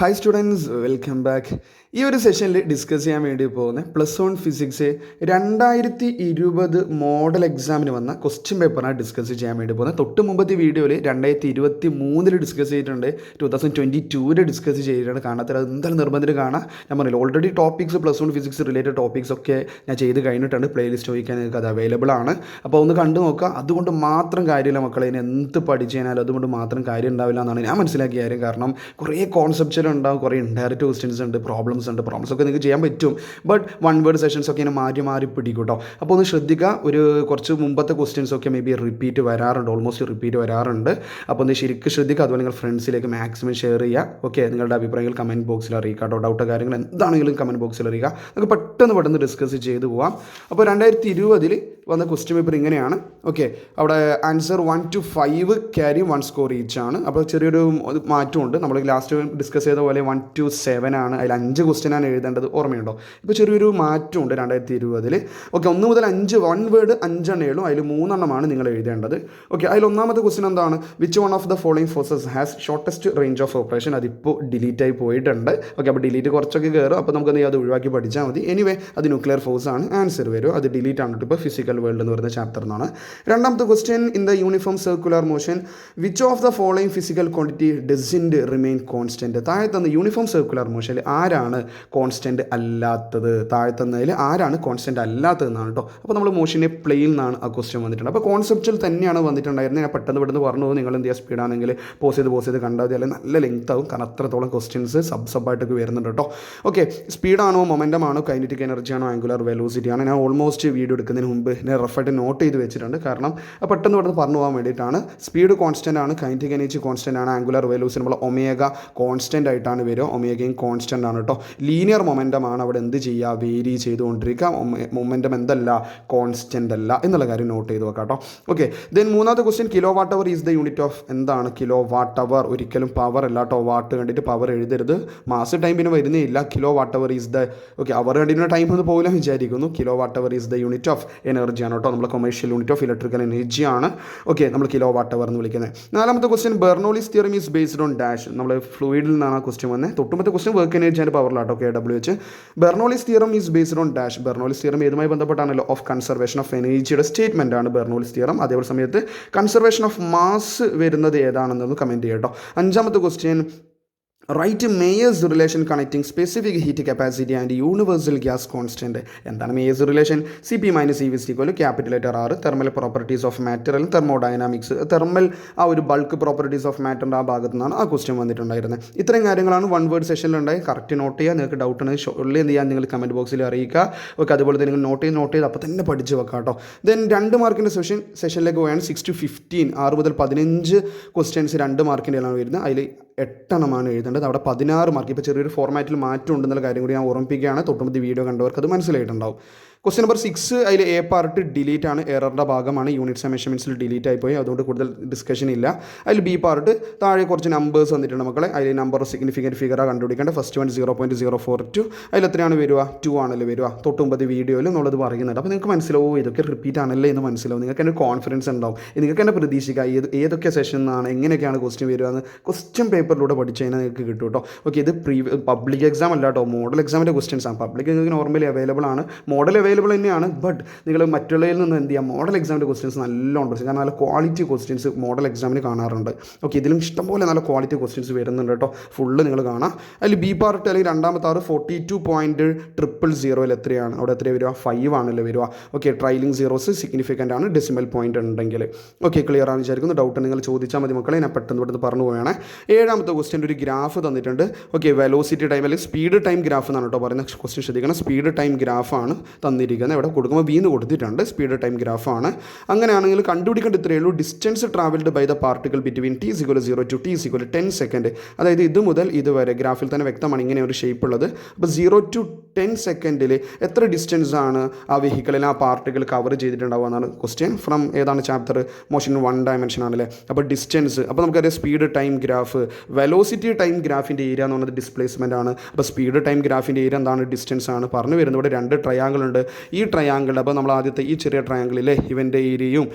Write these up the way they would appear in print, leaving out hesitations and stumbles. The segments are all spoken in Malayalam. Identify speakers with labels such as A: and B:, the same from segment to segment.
A: Hi students, welcome back. ഈ ഒരു സെഷനിൽ ഡിസ്കസ് ചെയ്യാൻ വേണ്ടി പോകുന്ന +1 ഫിസിക്സ് 2020 മോഡൽ എക്സാമിന് വന്ന ക്വസ്റ്റ്യൻ പേപ്പറാണ് ഡിസ്കസ് ചെയ്യാൻ വേണ്ടി പോകുന്നത്. തൊട്ട് മുമ്പത്തെ വീഡിയോയിൽ 2023 ഡിസ്കസ് ചെയ്തിട്ടുണ്ട്, 2022 ഡിസ്കസ് ചെയ്തിട്ടുണ്ട്. കാണാത്തത് അത് എന്തായാലും നിർബന്ധത്തിൽ കാണാം. ഞാൻ പറഞ്ഞില്ല, already topics +1 physics related topics ഒക്കെ ഞാൻ ചെയ്ത് കഴിഞ്ഞിട്ടുണ്ട്. പ്ലേലിസ്റ്റ് ചോദിക്കാൻ നിങ്ങൾക്ക് അത് അവൈലബിൾ ആണ്. അപ്പോൾ ഒന്ന് കണ്ടു നോക്കുക. അതുകൊണ്ട് മാത്രം കാര്യമില്ല മക്കളെ, ഇനി എന്ത് പഠിച്ചു കഴിഞ്ഞാലും അതുകൊണ്ട് മാത്രം കാര്യം ഉണ്ടാവില്ല എന്നാണ് ഞാൻ മനസ്സിലാക്കിയ കാര്യം. കാരണം കുറേ കോൺസെപ്റ്റുകൾ ഉണ്ടാവും, കുറേ ഇൻഡയറക്റ്റ് ക്വസ്റ്റ്യൻസ് ഉണ്ട്, പ്രോബ്ലംസ് ഒക്കെ നിങ്ങൾക്ക് ചെയ്യാൻ പറ്റും. ബട്ട് വൺ വേർഡ് സെഷൻസ് ഒക്കെ ഇങ്ങനെ മാറി പിടിക്കും കേട്ടോ. അപ്പോൾ ഒന്ന് ശ്രദ്ധിക്കുക. കുറച്ച് മുമ്പത്തെ ക്വസ്റ്റ്യൻസ് ഒക്കെ മേ ബി റിപ്പീറ്റ് വരാറുണ്ട്, ഓൾമോസ്റ്റ് റിപ്പീറ്റ് വരാറുണ്ട്. അപ്പോൾ ഒന്ന് ശരിക്കും ശ്രദ്ധിക്കുക. അതുപോലെ നിങ്ങൾ ഫ്രണ്ട്സിലേക്ക് മാക്സിമം ഷെയർ ചെയ്യുക. ഓക്കെ, നിങ്ങളുടെ അഭിപ്രായങ്ങൾ കമൻറ്റ് ബോക്സിൽ അറിയിക്കുക കേട്ടോ. ഡൗട്ടോ കാര്യങ്ങൾ എന്താണെങ്കിലും കമൻറ്റ് ബോക്സിൽ അറിയിക്കുക. നമുക്ക് പെട്ടെന്ന് ഡിസ്കസ് ചെയ്ത് പോവാം. അപ്പോൾ 2020 വന്ന ക്വസ്റ്റ്യൻ പേപ്പർ ഇങ്ങനെയാണ്. ഓക്കെ, അവിടെ answer 1 to 5 carry 1 score each ആണ്. അപ്പോൾ ചെറിയൊരു മാറ്റമുണ്ട്. നമ്മൾ ലാസ്റ്റ് ഡിസ്കസ് ചെയ്ത പോലെ 1 to 7 ആണ്. അതിൽ 5 ക്വസ്റ്റ്യനാണ് എഴുതേണ്ടത്, ഓർമ്മയുണ്ടോ? ഇപ്പോൾ ചെറിയൊരു മാറ്റമുണ്ട് 2020. ഓക്കെ, 1 മുതൽ 5 1 വേർഡ് 5 എണ്ണുള്ളൂ. അതിൽ 3 എണ്ണമാണ് നിങ്ങൾ എഴുതേണ്ടത്. ഓക്കെ, അതിൽ ഒന്നാമത്തെ ക്വസ്റ്റ്യൻ എന്താണ്? Which one of the following forces has shortest range of operation? അതിപ്പോൾ ഡിലീറ്റ് ആയി പോയിട്ടുണ്ട്. ഓക്കെ, അപ്പോൾ ഡിലീറ്റ് കുറച്ചൊക്കെ കയറും. അപ്പോൾ നമുക്ക് അത് ഒഴിവാക്കി പഠിച്ചാൽ മതി. എനിവേ, അത് ന്യൂക്ലിയർ ഫോഴ്സ് ആണ്. ആൻസർ വരും, അത് ഡിലീറ്റ് ആണ്. ഇപ്പോൾ ഫിസിക്കൽ വേൾഡ് എന്ന് പറയുന്ന ചാപ്റ്റർ എന്നാണ്. രണ്ടാമത്തെ question, in the uniform circular motion which of the following physical quantity doesn't remain constant? താഴെ തന്ന യൂണിഫോം സർക്കുലർ മോഷനിൽ ആരാണ് കോൺസ്റ്റൻറ്റ് അല്ലാത്തത്? താഴെ തന്നതിൽ ആരാണ് കോൺസ്റ്റൻറ്റ് അല്ലാത്തതെന്നാണ് കേട്ടോ. അപ്പോൾ നമ്മൾ മോഷനെ പ്ലെയിൽ നിന്നാണ് ആ ക്വസ്റ്റ്യൻ വന്നിട്ടുണ്ട്. അപ്പോൾ കോൺസെപ്റ്റിൽ തന്നെയാണ് വന്നിട്ടുണ്ടായിരുന്നത്. ഞാൻ പെട്ടെന്ന് പറഞ്ഞു പോകും. നിങ്ങൾ എന്ത് ചെയ്യുക, സ്പീഡാണെങ്കിൽ പോസ് ചെയ്ത് കണ്ടാൽ മതി. അല്ലെങ്കിൽ നല്ല ലെങ്ത് ആവും, കാരണം അത്രത്തോളം ക്വസ്റ്റ്യൻസ് സബ്സബായിട്ടൊക്കെ വരുന്നുണ്ട് കേട്ടോ. ഓക്കെ, സ്പീഡാണോ, മൊമെൻറ്റം ആണോ, കൈനറ്റിക് എനർജി ആണോ, ആംഗുലർ വെലോസിറ്റി ആണോ? ഞാൻ ഓൾമോസ്റ്റ് വീഡിയോ എടുക്കുന്നതിന് മുമ്പ് ഞാൻ റഫായിട്ട് നോട്ട് ചെയ്ത് വെച്ചിട്ടുണ്ട്. കാരണം പെട്ടെന്ന് പറഞ്ഞു പോകാൻ വേണ്ടിയിട്ടാണ്. സ്പീഡ് കോൺസ്റ്റൻ്റ് ആണ്, കൈനറ്റിക് എനർജി കോൺസ്റ്റൻ്റ് ആണ്, ആംഗുലർ വെലോസിറ്റി നമ്മൾ ഒമേഗ കോൺസ്റ്റൻ്റ് ആയിട്ടാണ് വരിക. ഒമേഗയും കോൺസ്റ്റൻ്റ് ആണ് കേട്ടോ. ലീനിയർ മൊമെൻറ്റം ആണ് അവിടെ എന്ത് ചെയ്യുക, വേരി ചെയ്തുകൊണ്ടിരിക്കുക. മൊമെൻറ്റം എന്തല്ല, കോൺസ്റ്റൻ്റ് അല്ല എന്നുള്ള കാര്യം നോട്ട് ചെയ്ത് വെക്കാം കേട്ടോ. ഓക്കെ, ദെൻ മൂന്നാമത്തെ question, kilo watt hour is the unit of? എന്താണ് കിലോ വാട്ട് അവർ? ഒരിക്കലും പവർ അല്ല കേട്ടോ. വാട്ട് കണ്ടിട്ട് പവർ എഴുതരുത്. മാസ് ടൈം പിന്നെ വരുന്നേ ഇല്ല. Kilowatt hour is the, okay, അവർ കണ്ടിട്ട് ടൈം ഒന്നും പോകില്ല വിചാരിക്കുന്നു. Kilowatt hour is the unit of energy ആണ് കേട്ടോ. നമ്മൾ commercial unit of electrical energy ആണ്. ഓക്കെ, നമ്മൾ കിലോ വാട്ട് അവർ എന്ന് വിളിക്കുന്നത്. നാലാമത്തെ question, Bernoulli's theorem is based on dash. നമ്മൾ ഫ്ലൂയിഡിൽ നിന്നാണ് ആ ക്വസ്റ്റ്യൻ വന്നത്. തൊട്ടുമ്പത്തെ ക്വസ്റ്റ്യൻ വർക്ക് എനർജി ആൻഡ് പവറിലാട്ടോ, KW. Bernoulli's theorem is based on dash. Bernoulli's theorem ഏതുമായി ബന്ധപ്പെട്ടാണല്ലോ? Of conservation of എനർജിയുടെ സ്റ്റേറ്റ്മെൻ്റ് ആണ് ബെർണോളിസ് തിയറം. അതേപോലെ സമയത്ത് കൺസർവേഷൻ ഓഫ് മാസ് വരുന്നത് ഏതാണെന്നൊന്ന് കമൻറ്റ് ചെയ്യാം കേട്ടോ. അഞ്ചാമത്തെ question, write Mayer's relation connecting specific heat capacity and universal gas constant. എന്താണ് Mayer's relation? CP - EV = capital letter R. Thermal properties of matter, thermodynamics, thermal ആ ഒരു ബൾക്ക് പ്രോപ്പർട്ടീസ് ഓഫ് മാറ്ററിൻ്റെ ആ ഭാഗത്തു നിന്നാണ് ആ ക്വസ്റ്റ്യൻ വന്നിട്ടുണ്ടായിരുന്നത്. ഇത്രയും കാര്യങ്ങളാണ് വൺ വേർഡ് സെഷനിലുണ്ടായി. കറക്റ്റ് നോട്ട് ചെയ്യുക. നിങ്ങൾക്ക് ഡൗട്ട് ഉണ്ടെങ്കിൽ ഷോർട്ട്ലി എന്ത് ചെയ്യാൻ നിങ്ങൾ കമൻറ്റ് ബോക്സിൽ അറിയിക്കുക. ഓക്കെ, അതുപോലെ തന്നെ നിങ്ങൾ നോട്ട് ചെയ്ത് അപ്പോൾ തന്നെ പഠിച്ച് വെക്കാം കേട്ടോ. ദെൻ 2 മാർക്കിൻ്റെ സെഷനിലേക്ക് പോയാണ്. 6 to 15, 6 മുതൽ 15 ക്വസ്റ്റ്യൻസ് 2 മാർക്കിൻ്റെ എല്ലാം വരുന്നത്. അതിൽ 8 എണ്ണമാണ് എഴുതേണ്ടത്. അവിടെ 16 മാർക്ക്. ഇപ്പോൾ ചെറിയൊരു ഫോർമാറ്റിൽ മാറ്റം ഉണ്ടെന്നുള്ള കാര്യം കൂടി ഞാൻ ഓർമ്മിപ്പിക്കുകയാണ്. തൊട്ടുമുമ്പ് വീഡിയോ കണ്ടവർക്ക് അത് മനസ്സിലായിട്ടുണ്ടാവും. ക്വസ്റ്റ്യൻ നമ്പർ 6, അതിൽ A പാർട്ട് ഡിലീറ്റ് ആണ്, എററിൻ്റെ ഭാഗമാണ്. യൂണിറ്റ്സ് ആൻഡ് മെഷർമെൻറ്റ്സിൽ ഡിലീറ്റ് ആയിപ്പോയി, അതുകൊണ്ട് കൂടുതൽ ഡിസ്കഷൻ ഇല്ല. അതിൽ B പാർട്ട് താഴെ കുറച്ച് നമ്പേഴ്സ് വന്നിട്ടുണ്ട് മക്കളെ. അതിൽ നമ്പർ സിഗ്നിഫിക്കൻറ്റ് ഫിഗറാണ് കണ്ടുപിടിക്കേണ്ടത്. First one 0.042. അതിൽ എത്രയാണ് വരിക? 2 ആണല്ലോ വരിക. തൊട്ടുമ്പത് വീഡിയോയിൽ നമ്മളത് പറയുന്നുണ്ട്. അപ്പോൾ നിങ്ങൾക്ക് മനസ്സിലാവും ഇതൊക്കെ റിപ്പീറ്റ് ആണല്ലേ എന്ന് മനസ്സിലാവും. നിങ്ങൾക്ക് തന്നെ കോൺഫിഡൻസ് ഉണ്ടാവും. നിങ്ങൾക്ക് തന്നെ പ്രതീക്ഷിക്കുക ഏതൊക്കെ സെഷനാണ്, എങ്ങനെയൊക്കെയാണ് ക്വസ്റ്റ്യൻ വരിക എന്ന് ക്വസ്റ്റ്യൻ പേപ്പറിലൂടെ പഠിച്ചു കഴിഞ്ഞാൽ നിങ്ങൾക്ക് കിട്ടും കേട്ടോ. ഓക്കെ, ഇത് പബ്ലിക് എക്സാം അല്ല കേട്ടോ, മോഡൽ എക്സാമിൻ്റെ ക്വസ്റ്റ്യൻസ് ആണ്. പബ്ലിക് നിങ്ങൾക്ക് നോർമലി അവൈലബിൾ ആണ്, മോഡൽ അവൈലബിൾ തന്നെയാണ്. ബട്ട് നിങ്ങൾ മറ്റുള്ളതിൽ നിന്ന് എന്ത് ചെയ്യുക, മോഡൽ എക്സാമിൻ്റെ ക്വസ്റ്റ്യൻസ് നല്ലോണം പഠിച്ചു. കാരണം നല്ല ക്വാളിറ്റി ക്വസ്റ്റ്യൻസ് മോഡൽ എക്സാമിന് കാണാറുണ്ട്. ഓക്കെ, ഇതിലും ഇഷ്ടംപോലെ നല്ല ക്വാളിറ്റി ക്വസ്റ്റ്യൻസ് വരുന്നുണ്ട് കേട്ടോ. ഫുള്ള് നിങ്ങൾ കാണാം. അതിൽ B പാർട്ട് അല്ലെങ്കിൽ രണ്ടാമത്തെ 42.000 എത്രയാണ്? അവിടെ എത്രയാണ് വരിക? 5 ആണല്ലോ വരിക. ഓക്കെ, ട്രൈലിംഗ് സീറോസ് സിഗ്നിഫിക്കൻ്റ് ആണ്, ഡെസിമൽ പോയിന്റ് ഉണ്ടെങ്കിൽ. ഓക്കെ, ക്ലിയർ ആണെന്ന് വിചാരിക്കുന്നു. ഡൗട്ട് നിങ്ങൾ ചോദിച്ചാൽ മതി മക്കളെ, ഞാൻ പെട്ടെന്ന് പറഞ്ഞു പോവുകയാണ്. 7ാമത്തെ ക്വസ്റ്റ്യൻ ഒരു ഗ്രാഫ് തന്നിട്ടുണ്ട്. ഓക്കെ, വെലോസിറ്റി ടൈം അല്ലെങ്കിൽ സ്പീഡ് ടൈം ഗ്രാഫ് എന്നാണ് കേട്ടോ പറയുന്നത്. ക്വസ്റ്റ്യൻ ശ്രദ്ധിക്കണം, സ്പീഡ് ടൈം ഗ്രാഫാണ് തന്നിരിക്കുന്നത്. ഇവിടെ കൊടുക്കുമ്പോൾ B എന്ന് കൊടുത്തിട്ടുണ്ട്. സ്പീഡ് ടൈം ഗ്രാഫാണ്. അങ്ങനെയാണെങ്കിൽ കണ്ടുപിടിക്കേണ്ട ഇത്രയേ ഉള്ളൂ. Distance travelled by the particle between T = 0 to T = 10 second. അതായത് ഇത് മുതൽ ഇതുവരെ ഗ്രാഫിൽ തന്നെ വ്യക്തമാണ് ഇങ്ങനെ ഒരു ഷേപ്പ് ഉള്ളത്. അപ്പോൾ 0 to 10 സെക്കൻഡിൽ എത്ര ഡിസ്റ്റൻസ് ആണ് ആ വെഹിക്കിളിൽ ആ പാർട്ടിക്കിൾ കവർ ചെയ്തിട്ടുണ്ടാവുക എന്നാണ് ക്വസ്റ്റ്യൻ. ഫ്രം ഏതാണ് ചാപ്റ്റർ? മോഷൻ 1 ഡയമെൻഷൻ ആണല്ലേ. അപ്പോൾ ഡിസ്റ്റൻസ്, അപ്പോൾ നമുക്കറിയാം speed time graph, velocity time ഗ്രാഫിൻ്റെ ഏരിയ എന്ന് പറയുന്നത് ഡിസ്പ്ലേസ്മെൻ്റ് ആണ്. അപ്പോൾ സ്പീഡ് ടൈം ഗ്രാഫിൻ്റെ ഏരിയ എന്താണ്? ഡിസ്റ്റൻസ് ആണ്. പറഞ്ഞു വരുന്നത് ഇവിടെ 2 ട്രയാങ്കിൾ ഉണ്ട്. ഈ ട്രയാങ്കിൾ, അപ്പോൾ നമ്മൾ ആദ്യത്തെ ഈ ചെറിയ ട്രയാങ്കിളിലെ ഇവൻ്റെ ഏരിയയും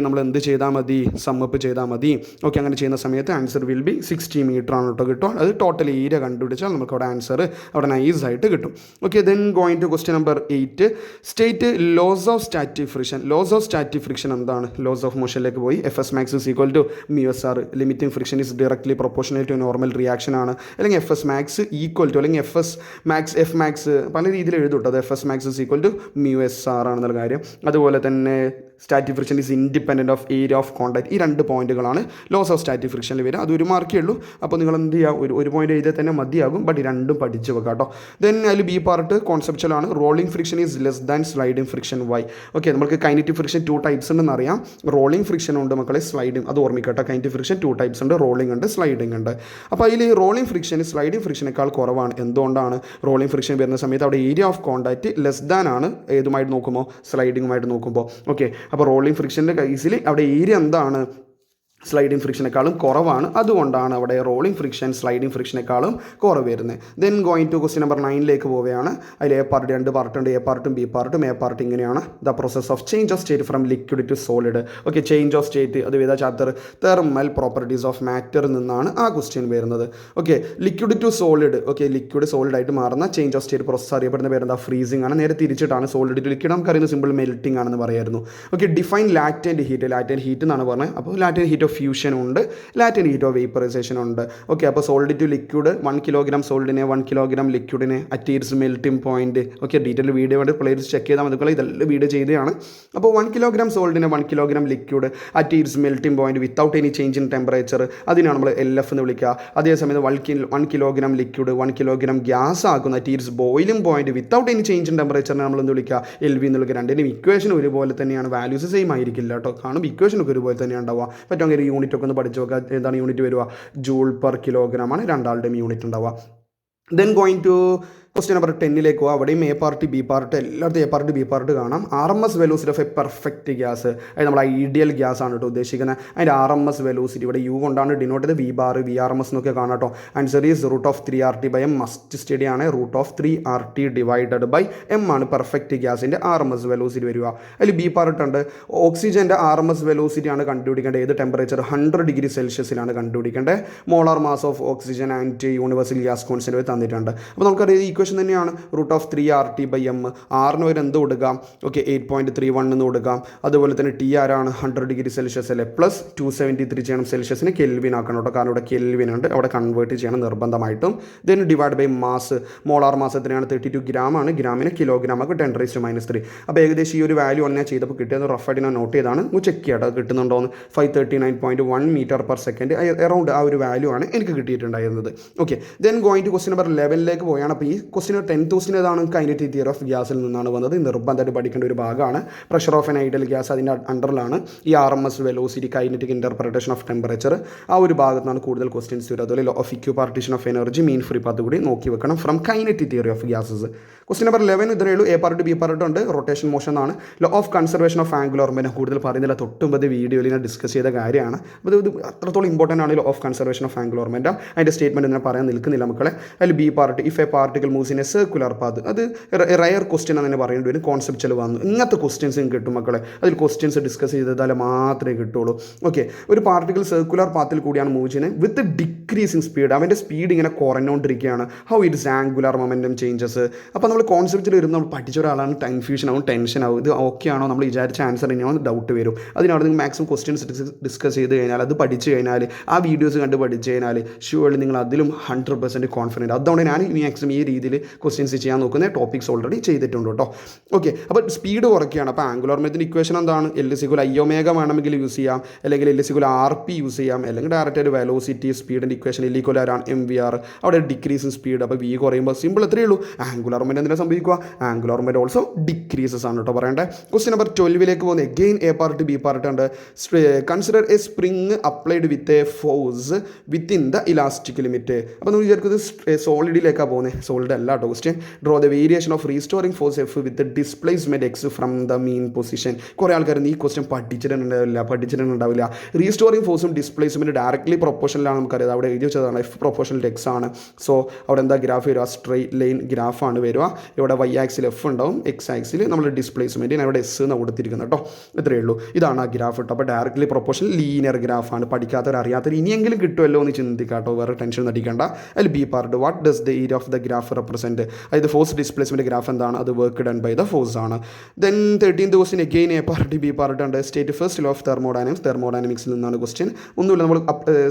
A: നമ്മൾ എന്ത് ചെയ്താൽ മതി, സമ്മപ്പ് ചെയ്താൽ മതി. ഓക്കെ, അങ്ങനെ ചെയ്യുന്ന സമയത്ത് ആൻസർ വിൽ ബി 60 മീറ്റർ ആണ് കേട്ടോ കിട്ടും. അത് ടോട്ടൽ ഏരിയ കണ്ടുപിടിച്ചാൽ നമുക്ക് അവിടെ ആൻസർ അവിടെ നൈസായിട്ട് കിട്ടും. Okay, then going to question number 8. State laws of static friction. Laws of static friction എന്താണ്? ലോസ് ഓഫ് മോഷനിലേക്ക് പോയി. FS max is equal to μsr. Limiting friction is directly proportional to normal reaction ആണ്. അല്ലെങ്കിൽ FS max ഈക്വൽ ടു, അല്ലെങ്കിൽ F max പല രീതിയിൽ എഴുതും. FS max is equal to μsr ആണെന്നുള്ള കാര്യം. അതുപോലെ തന്നെ static friction is independent of area of contact. ഈ 2 പോയിന്റുകളാണ് ലോസ് ഓഫ് സ്റ്റാറ്റിക് ഫ്രിക്ഷനിൽ വരിക. അത് ഒരു മാർക്കേ ഉള്ളൂ. അപ്പോൾ നിങ്ങൾ എന്ത് ചെയ്യുക, ഒരു പോയിന്റ് എഴുതിയാൽ തന്നെ മതിയാകും. ബട്ട് ഈ 2 പഠിച്ച് വെക്കാം കേട്ടോ. ദെൻ അതിൽ ബി പാർട്ട് കോൺസെപ്ച്വൽ ആണ്. Rolling friction is less than sliding friction. Why? Okay, നമുക്ക് കൈനറ്റിക് ഫ്രിക്ഷൻ 2 ടൈപ്സ് ഉണ്ടെന്ന് അറിയാം. റോളിംഗ് ഫ്രിക്ഷൻ ഉണ്ട് മക്കളെ, സ്ലൈഡിങ് അത് ഓർമ്മിക്കട്ടെ. കൈനറ്റിക് ഫ്രിക്ഷൻ 2 ടൈപ്സ് ഉണ്ട്, റോളിംഗ് ഉണ്ട്, സ്ലൈഡിംഗ് ഉണ്ട്. അപ്പോൾ അതിൽ റോളിംഗ് ഫ്രിക്ഷൻ സ്ലൈഡിംഗ് ഫ്രിക്ഷനേക്കാൾ കുറവാണ്. എന്തുകൊണ്ടാണ്? റോളിംഗ് ഫ്രിക്ഷൻ വരുന്ന സമയത്ത് അവിടെ area of contact less than ആണ് ഏതുമായിട്ട് നോക്കുമ്പോൾ, സ്ലൈഡിങ്ങുമായിട്ട് നോക്കുമ്പോൾ. ഓക്കെ, അപ്പോൾ റോളിംഗ് ഫ്രിക്ഷൻ്റെ കേസിൽ അവിടെ ഏരിയ എന്താണ്, സ്ലൈഡിംഗ് ഫ്രിക്ഷനേക്കാളും കുറവാണ്. അതുകൊണ്ടാണ് അവിടെ റോളിംഗ് ഫ്രിക്ഷൻ സ്ലൈഡിംഗ് ഫ്രിക്ഷനേക്കാളും കുറവ് വരുന്നത്. Then going to question number 9 പോവുകയാണ്. അതിൽ എ പാർട്ട് 2 പാർട്ടുണ്ട്, എ പാർട്ടും ബി പാർട്ടും. എ പാർട്ട് ഇങ്ങനെയാണ്: the process of change of state from liquid to solid. Okay, change of state അത് ഏതാ ചാപ്റ്റർ? തെർമൽ പ്രോപ്പർട്ടീസ് ഓഫ് മാറ്ററിൽ നിന്നാണ് ആ ക്വസ്റ്റ്യൻ വരുന്നത്. Okay, liquid to solid. Okay, liquid solid ആയിട്ട് മാറുന്ന ചേഞ്ച് ഓഫ് സ്റ്റേറ്റ് പ്രോസസ് അറിയപ്പെടുന്ന പേരെന്താ? ഫ്രീസിംഗ് ആണ്. നേരെ തിരിച്ചിട്ടാണ് സോളിഡ് ടു ലിക്വിഡ് നമുക്കറിയുന്ന സിമ്പിൾ മെൽറ്റിംഗ് ആണെന്ന് പറയായിരുന്നു. ഓക്കെ, ഡിഫൈൻ ലാറ്റൻറ്റ് ഹീറ്റ് എന്നാണ് പറഞ്ഞത്. അപ്പോൾ ലാറ്റൻറ്റ് ഹീറ്റ് ഓഫ് ഫ്യൂഷൻ ഉണ്ട്, ലാറ്റൻറ്റ് ഹീറ്റ് ഓഫ് വേപ്പറൈസേഷൻ ഉണ്ട്. ഓക്കെ, അപ്പോൾ സോളിഡ് ടു ലിക്വിഡ് 1 കിലോഗ്രാം സോളിഡിനെ 1 കിലോഗ്രാം ലിക്വിഡിനെ at its melting point. Okay, detail video വേണ്ടി പ്ലേസ് ചെക്ക് ചെയ്താൽ മതി. ഇതെല്ലാം വീഡിയോ ചെയ്തതാണ്. അപ്പോൾ 1 കിലോഗ്രാം സോളിഡിനെ 1 kilogram liquid at its melting point without any change in temperature, അതിനാണ് നമ്മൾ LF എന്ന് വിളിക്കുക. അതേസമയം 1 കിലോഗ്രാം ലിക്വിഡ് 1 കിലോഗ്രാം ഗ്യാസ് ആക്കുന്ന at its boiling point without any change in ടെമ്പറേച്ചറിനെ നമ്മൾ എന്ത് വിളിക്കുക? LV എന്ന് വിളിക്കുക. രണ്ടിനും ഇക്വേഷൻ ഒരുപോലെ തന്നെയാണ്, വാല്യൂസ് സെയിം ആയിരിക്കില്ല കേട്ടോ. കാണും ഇക്വേഷനൊക്കെ ഒരുപോലെ തന്നെയാണ് ഉണ്ടാവുക. പറ്റുമെങ്കിൽ ഒരു യൂണിറ്റ് ഒക്കെ ഒന്ന് പഠിച്ചു നോക്കുക. എന്താണ് യൂണിറ്റ് വരിക? ജൂൾ പെർ കിലോഗ്രാം ആണ് രണ്ടാളുടെയും യൂണിറ്റ് ഉണ്ടാവുക. Then going to question number 10 പോകുക. അവിടെയും എ പാർട്ട് ബി പാർട്ട് എല്ലായിടത്തും എ പാർട്ട് ബി പാർട്ട് കാണാം. RMS velocity of a perfect gas, അത് നമ്മൾ ഐഡിയൽ ഗ്യാസ് ആണ് കേട്ടോ ഉദ്ദേശിക്കുന്നത്. അതിൻ്റെ RMS വെലോസിറ്റി ഇവിടെ യു കൊണ്ടാണ് ഡിനോട്ട് ചെയ്ത്. VRMS എന്നൊക്കെ കാണാം കേട്ടോ. Answer is √3RT/m. Must study ആണ്. √3RT ഡിവൈഡഡ് ബൈ m ആണ് പെർഫെക്റ്റ് ഗ്യാസിൻ്റെ RMS വെലോസിറ്റി വരിക. അതിൽ ബി പാർട്ട് ഉണ്ട്. ഓക്സിജൻ്റെ RMS വെലോസിറ്റി ആണ് കണ്ടുപിടിക്കേണ്ടത്. ഏത് ടെമ്പറേച്ചർ? 100 ഡിഗ്രി സെൽഷ്യസിലാണ് കണ്ടുപിടിക്കേണ്ടത്. Molar mass of oxygen and universal gas constant തന്നിട്ടുണ്ട്. അപ്പോൾ നമുക്കറിയാം ഈക്വേഷൻ തന്നെയാണ് √3RT/m. ആറിന് വരെ എന്ത് കൊടുക്കാം? ഓക്കെ, 8.31 എന്ന് കൊടുക്കാം. അതുപോലെ തന്നെ ടി ആരാണ്? 100 ഡിഗ്രി സെൽഷ്യസ് അല്ലേ, പ്ലസ് 273 ചെയ്യണം. സെൽഷ്യസിന് കെൽവിൻ ആക്കണം കേട്ടോ, കാരണം ഇവിടെ കെൽവിൻ ഉണ്ട്, അവിടെ കൺവേർട്ട് ചെയ്യണം നിർബന്ധമായിട്ടും. Then divide by mass. Molar mass എത്രയാണ്? 32 ഗ്രാം ആണ്. ഗ്രാമിന് കിലോഗ്രാം ഒക്കെ 10⁻⁻3. അപ്പോൾ ഏകദേശം ഈ ഒരു വാല്യൂ ഒന്നേ ചെയ്തപ്പോൾ കിട്ടിയത് റഫായിട്ട് ഞാൻ നോട്ട് ചെയ്താണ്. ചെക്ക് ചെയ്യാം അത് കിട്ടുന്നുണ്ടോ എന്ന്. 539.1 മീറ്റർ/സെക്കൻഡ് അറൗണ്ട് ആ ഒരു വാല്യൂ ആണ് എനിക്ക് കിട്ടിയിട്ടുണ്ടായിരുന്നത്. Okay, then going to question number 11 പോയാണ്. അപ്പോൾ ഈ ക്വസ്റ്റ്യൻ 10th ക്വസ്റ്റ്യൻ ഏതാണ്? കൈനറ്റിക് തിയറി ഓഫ് ഗ്യാസിൽ നിന്നാണ് വന്നത്. നിർബന്ധമായിട്ട് പഠിക്കേണ്ട ഒരു ഭാഗമാണ്. Pressure of an ideal gas അതിൻ്റെ അണ്ടറിലാണ് ഈ RMS velocity, kinetic interpretation of temperature, ആ ഒരു ഭാഗത്താണ് കൂടുതൽ ക്വസ്റ്റ്യൻസ് വരും. അതുപോലെ law of equipartition of energy, mean free path കൂടി നോക്കി വെക്കണം from kinetic theory of gases. Question number 11 ഇത്രയേ ഉള്ളൂ. എ പാർട്ട് ബി പാർട്ട് ഉണ്ട്. റൊട്ടേഷൻ മോഷൻ ആണ്. Law of conservation of angular momentum കൂടുതൽ പറയുന്നില്ല, തൊട്ടുമ്പത് വീഡിയോയിൽ ഞാൻ ഡിസ്കസ് ചെയ്ത കാര്യമാണ്. അപ്പോൾ ഇത് അത്രത്തോളം ഇമ്പോർട്ടൻ്റ് ആണ്. Law of conservation of angular momentum അതിൻ്റെ സ്റ്റേറ്റ്മെൻറ്റ് ഇങ്ങനെ പറയാൻ നിൽക്കുന്നില്ല മക്കളെ. അതിൽ B part if A particle moves in A circular path, അത് റയർ ക്വസ്റ്റ്യൻ എന്ന് തന്നെ പറയേണ്ടി വരും. കോൺസെപ്ച്വൽ വന്നു. ഇങ്ങനത്തെ ക്വസ്റ്റ്യൻസും കിട്ടും മക്കളെ. അതിൽ ക്വസ്റ്റ്യൻസ് ഡിസ്കസ് ചെയ്താൽ മാത്രമേ കിട്ടുള്ളൂ. ഓക്കെ, ഒരു പാർട്ടിക്കൽ സർക്കുലർ പാത്തിൽ കൂടിയാണ് മൂവ് ചെയ്യുന്നത് വിത്ത് ഡിക്രീസിങ് സ്പീഡ്. അവൻ്റെ സ്പീഡ് ഇങ്ങനെ കുറഞ്ഞുകൊണ്ടിരിക്കുകയാണ്. How its angular momentum changes. അപ്പോൾ നമ്മൾ കോൺസെപ്റ്റിൽ വരുന്ന നമ്മൾ പഠിച്ച ഒരാളാണ് കൺഫ്യൂഷൻ ആവും, ടെൻഷൻ ആവും. ഇത് ഓക്കെ ആണോ, നമ്മൾ വിചാരിച്ച ആൻസർ തന്നെയാണോ ഡൗട്ട് വരും. അതിനവിടെ നിങ്ങൾ മാക്സിമം ക്വസ്റ്റ്യൻസ് ഡിസ്കസ് ചെയ്ത് കഴിഞ്ഞാൽ, അത് പഠിച്ചു കഴിഞ്ഞാൽ, ആ വീഡിയോസ് കണ്ട് പഠിച്ചു കഴിഞ്ഞാൽ ഷുവർലി നിങ്ങൾ അതിലും 100% കോൺഫിഡൻറ്റ്. അതുകൊണ്ട് ഞാൻ മാക്സിമം ഈ രീതിയിൽ ക്വസ്റ്റ്യൻസ് ചെയ്യാൻ നോക്കുന്ന ടോപ്പിക്സ് ഓൾറെഡി ചെയ്തിട്ടുണ്ട് കേട്ടോ. ഓക്കെ, അപ്പോൾ സ്പീഡ് കുറയ്ക്കുകയാണ്. അപ്പോൾ ആംഗുലർ മൊമെന്റത്തിൻ്റെ ഇക്വേഷൻ എന്താണ്? L=I⍵ വേണമെങ്കിൽ യൂസ് ചെയ്യാം, അല്ലെങ്കിൽ L=RP യൂസ് ചെയ്യാം, അല്ലെങ്കിൽ ഡയറക്റ്റ് ഒരു വെലോസിറ്റി സ്പീഡിൻ്റെ ഇക്വേഷൻ L=mvr. അവിടെ ഡിക്രീസ് ഇൻ സ്പീഡ്. അപ്പോൾ V കുറയുമ്പോൾ സിമ്പിൾ എത്രയേ ഉള്ളൂ. ആംഗുലർ മൊമെന്റം എന്തിനാണ് സംഭവിക്കുക? ആംഗുലർ മൊമെന്റം ഓൾസോ ഡിക്രീസസ് ആണ് കേട്ടോ പറയേണ്ടത്. ക്വസ്റ്റ്യൻ നമ്പർ 12 പോകുന്നത്. Again A part B part ഉണ്ട്. Consider a spring applied with a force within the elastic limit. അപ്പോൾ നമ്മൾ വിചാരിക്കുന്നത് സോളിഡിലേക്കാണ് പോകുന്നത്. സോളിഡ് അല്ല കേട്ടോ question. Draw the variation of restoring force F with displacement X from the mean position. കുറേ ആൾക്കാർ ഈ ക്വസ്റ്റ്യൻ പഠിച്ചിട്ടുണ്ടാവില്ല. റീസ്റ്റോറിംഗ് ഫോഴ്സും ഡിസ്പ്ലേസ്മെൻറ്റ് ഡയറക്ട്ലി പ്രൊപ്പോർഷനിലാണ് നമുക്കറിയാം. അവിടെ എഴുതി വെച്ചതാണ് എഫ് പ്രൊപ്പോർഷണൽ എക്സ് ആണ്. സോ അവിടെ എന്താ ഗ്രാഫ് വരിക? സ്ട്രെയിറ്റ് ലൈൻ ഗ്രാഫാണ് വരിക. ഇവിടെ വൈ ആക്സിൽ എഫ് ഉണ്ടാവും, എക്സ് ആക്സിൽ നമ്മൾ ഡിസ്പ്ലേസ്മെൻറ്റിന് അവിടെ എസ് എന്ന് കൊടുത്തിരിക്കുന്നത് കേട്ടോ. ഇത്രയേ ഉള്ളൂ. ഇതാണ് ആ ഗ്രാഫ് കേട്ടോ. അപ്പോൾ ഡയറക്ട്ലി പ്രൊപ്പോർഷണൽ ലീനിയർ ഗ്രാഫാണ്. പഠിക്കാത്തവർ അറിയാത്തവർ ഇനിയെങ്കിലും കിട്ടുമല്ലോ എന്ന് ചിന്തിക്കാം കേട്ടോ. വേറെ ടെൻഷൻ നടിക്കേണ്ട. അതിൽ B part, what does the area of the graph represent? അതായത് ഫോഴ്സ് ഡിസ്പ്ലേസ്മെൻറ്റ് ഗ്രാഫ് എന്താണ്? അത് work done by the force ആണ്. Then 13th question again A part B part ഉണ്ട്. സ്റ്റേറ്റ് ഫസ്റ്റ് ലോ ഓഫ് തെർമോഡൈനാമിക്സിൽ നിന്നാണ് ക്വസ്റ്റ്യൻ. ഒന്നുമില്ല, നമ്മൾ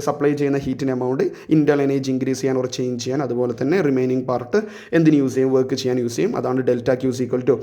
A: സപ്ലൈ ചെയ്യുന്ന ഹീറ്റിൻ്റെ എമൗണ്ട് ഇൻറ്റേർണൽ എനർജി ഇൻക്രീസ് ചെയ്യാൻ ഓർ ചേഞ്ച് ചെയ്യാൻ, അതുപോലെ തന്നെ റിമൈനിങ് പാർട്ട് എന്തിന് യൂസ് ചെയ്യും? വർക്ക് ചെയ്യാൻ യൂസ് ചെയ്യും. അതാണ് delta Q equal to